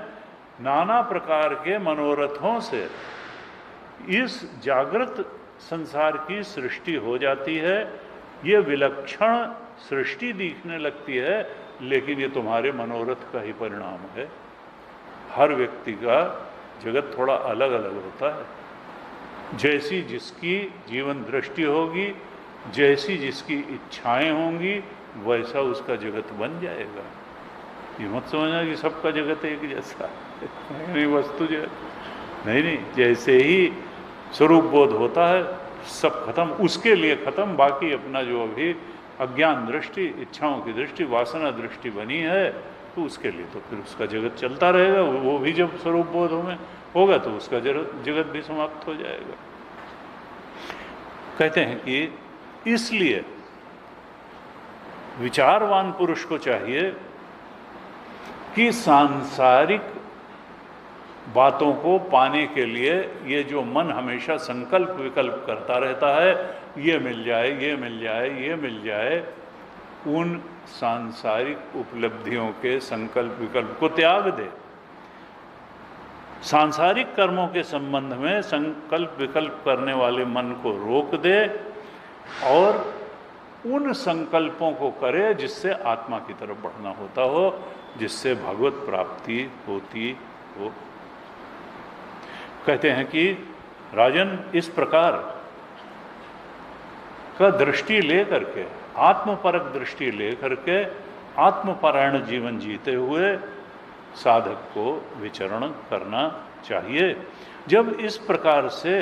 नाना प्रकार के मनोरथों से इस जागृत संसार की सृष्टि हो जाती है। ये विलक्षण सृष्टि दिखने लगती है, लेकिन ये तुम्हारे मनोरथ का ही परिणाम है। हर व्यक्ति का जगत थोड़ा अलग अलग होता है। जैसी जिसकी जीवन दृष्टि होगी, जैसी जिसकी इच्छाएं होंगी, वैसा उसका जगत बन जाएगा। ये मत समझना कि सबका जगत एक जैसा नहीं, वस्तु जगत नहीं, जैसे ही स्वरूप बोध होता है सब खत्म, उसके लिए खत्म। बाकी अपना जो अभी अज्ञान दृष्टि, इच्छाओं की दृष्टि, वासना दृष्टि बनी है, तो उसके लिए तो फिर उसका जगत चलता रहेगा। वो भी जब स्वरूप बोध में होगा तो उसका जगत भी समाप्त हो जाएगा। कहते हैं कि इसलिए विचारवान पुरुष को चाहिए कि सांसारिक बातों को पाने के लिए ये जो मन हमेशा संकल्प विकल्प करता रहता है, ये मिल जाए, ये मिल जाए, ये मिल जाए, उन सांसारिक उपलब्धियों के संकल्प विकल्प को त्याग दे। सांसारिक कर्मों के संबंध में संकल्प विकल्प करने वाले मन को रोक दे और उन संकल्पों को करे जिससे आत्मा की तरफ बढ़ना होता हो, जिससे भगवत प्राप्ति होती हो। कहते हैं कि राजन, इस प्रकार का दृष्टि लेकर के, आत्मपरक दृष्टि लेकर के आत्मपरायण जीवन जीते हुए साधक को विचरण करना चाहिए। जब इस प्रकार से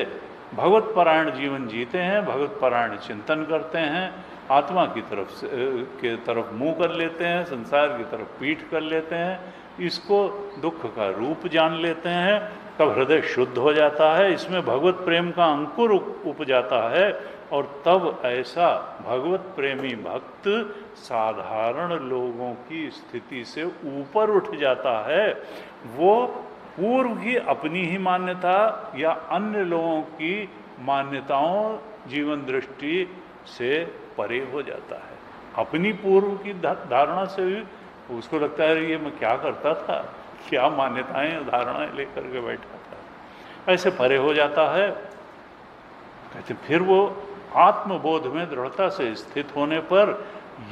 भगवत परायण जीवन जीते हैं, भगवत परायण चिंतन करते हैं, आत्मा की तरफ मुंह कर लेते हैं, संसार की तरफ पीठ कर लेते हैं, इसको दुख का रूप जान लेते हैं, तब हृदय शुद्ध हो जाता है, इसमें भगवत प्रेम का अंकुर उप जाता है और तब ऐसा भगवत प्रेमी भक्त साधारण लोगों की स्थिति से ऊपर उठ जाता है। वो पूर्व की अपनी ही मान्यता या अन्य लोगों की मान्यताओं जीवन दृष्टि से परे हो जाता है। अपनी पूर्व की धारणा से भी उसको लगता है ये मैं क्या करता था, क्या मान्यताएं धारणाएं लेकर के बैठा था, ऐसे परे हो जाता है। कहते फिर वो आत्मबोध में दृढ़ता से स्थित होने पर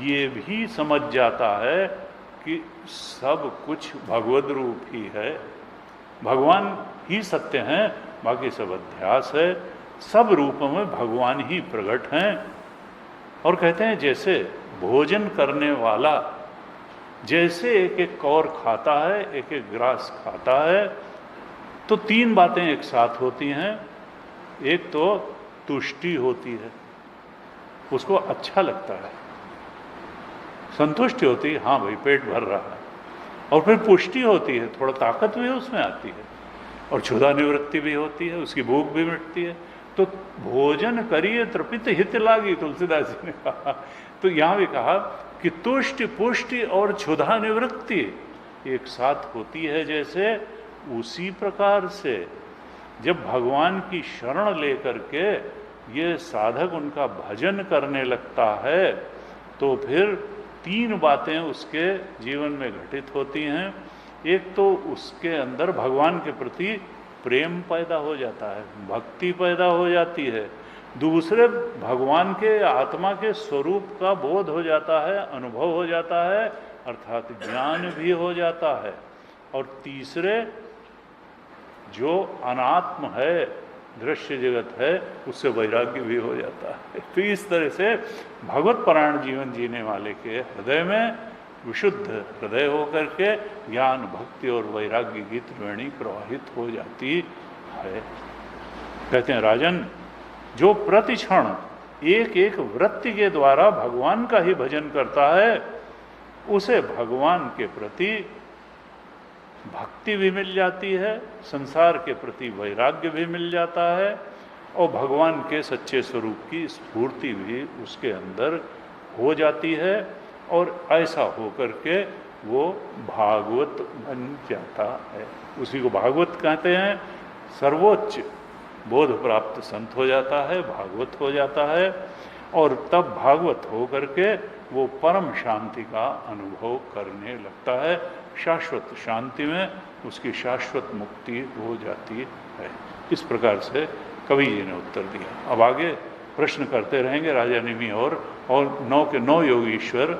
ये भी समझ जाता है कि सब कुछ भगवद रूप ही है, भगवान ही सत्य हैं, बाकी सब अध्यास है, सब रूपों में भगवान ही प्रकट हैं। और कहते हैं जैसे भोजन करने वाला जैसे एक एक कौर खाता है, एक एक ग्रास खाता है, तो तीन बातें एक साथ होती हैं। एक तो तुष्टि होती है, उसको अच्छा लगता है, संतुष्टि होती है, हाँ भाई पेट भर रहा है। और फिर पुष्टि होती है, थोड़ा ताकत भी उसमें आती है, और क्षुधा निवृत्ति भी होती है, उसकी भूख भी मिटती है। तो भोजन करिए तृपित हित लागी, तुलसीदास जी ने कहा। तो यहाँ भी कहा कि तुष्टि पुष्टि और क्षुधा निवृत्ति एक साथ होती है, जैसे उसी प्रकार से जब भगवान की शरण लेकर के ये साधक उनका भजन करने लगता है तो फिर तीन बातें उसके जीवन में घटित होती हैं। एक तो उसके अंदर भगवान के प्रति प्रेम पैदा हो जाता है, भक्ति पैदा हो जाती है। दूसरे भगवान के आत्मा के स्वरूप का बोध हो जाता है, अनुभव हो जाता है, अर्थात ज्ञान भी हो जाता है। और तीसरे जो अनात्म है, दृश्य जगत है, उससे वैराग्य भी हो जाता है। तो इस तरह से भगवत परायण जीवन जीने वाले के हृदय में विशुद्ध हृदय होकर के ज्ञान भक्ति और वैराग्य की त्रिवेणी प्रवाहित हो जाती है। कहते हैं राजन, जो प्रतिक्षण एक एक वृत्ति के द्वारा भगवान का ही भजन करता है, उसे भगवान के प्रति भक्ति भी मिल जाती है, संसार के प्रति वैराग्य भी मिल जाता है, और भगवान के सच्चे स्वरूप की स्फूर्ति भी उसके अंदर हो जाती है। और ऐसा होकर के वो भागवत बन जाता है। उसी को भागवत कहते हैं। सर्वोच्च बोध प्राप्त संत हो जाता है, भागवत हो जाता है, और तब भागवत हो करके वो परम शांति का अनुभव करने लगता है। शाश्वत शांति में उसकी शाश्वत मुक्ति हो जाती है। इस प्रकार से कवि जी ने उत्तर दिया। अब आगे प्रश्न करते रहेंगे राजा निमि और 9 के 9 योगीश्वर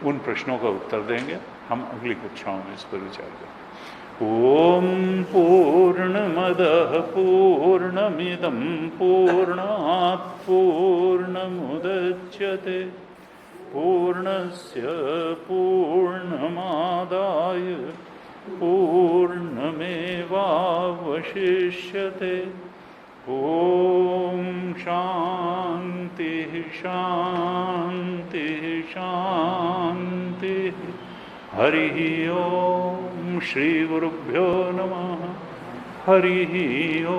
उन प्रश्नों का उत्तर देंगे। हम अगली कक्षाओं में इस पर विचार करेंगे। ॐ पूर्णमदः पूर्णमिदं पूर्णात् पूर्णमुदच्यते पूर्णस्य पूर्णमादाय पूर्णमेवावशिष्यते। ॐ शान्तिः शान्तिः शान्तिः। हरिः ॐ श्रीगुरुभ्यो नमः। हरिः ॐ।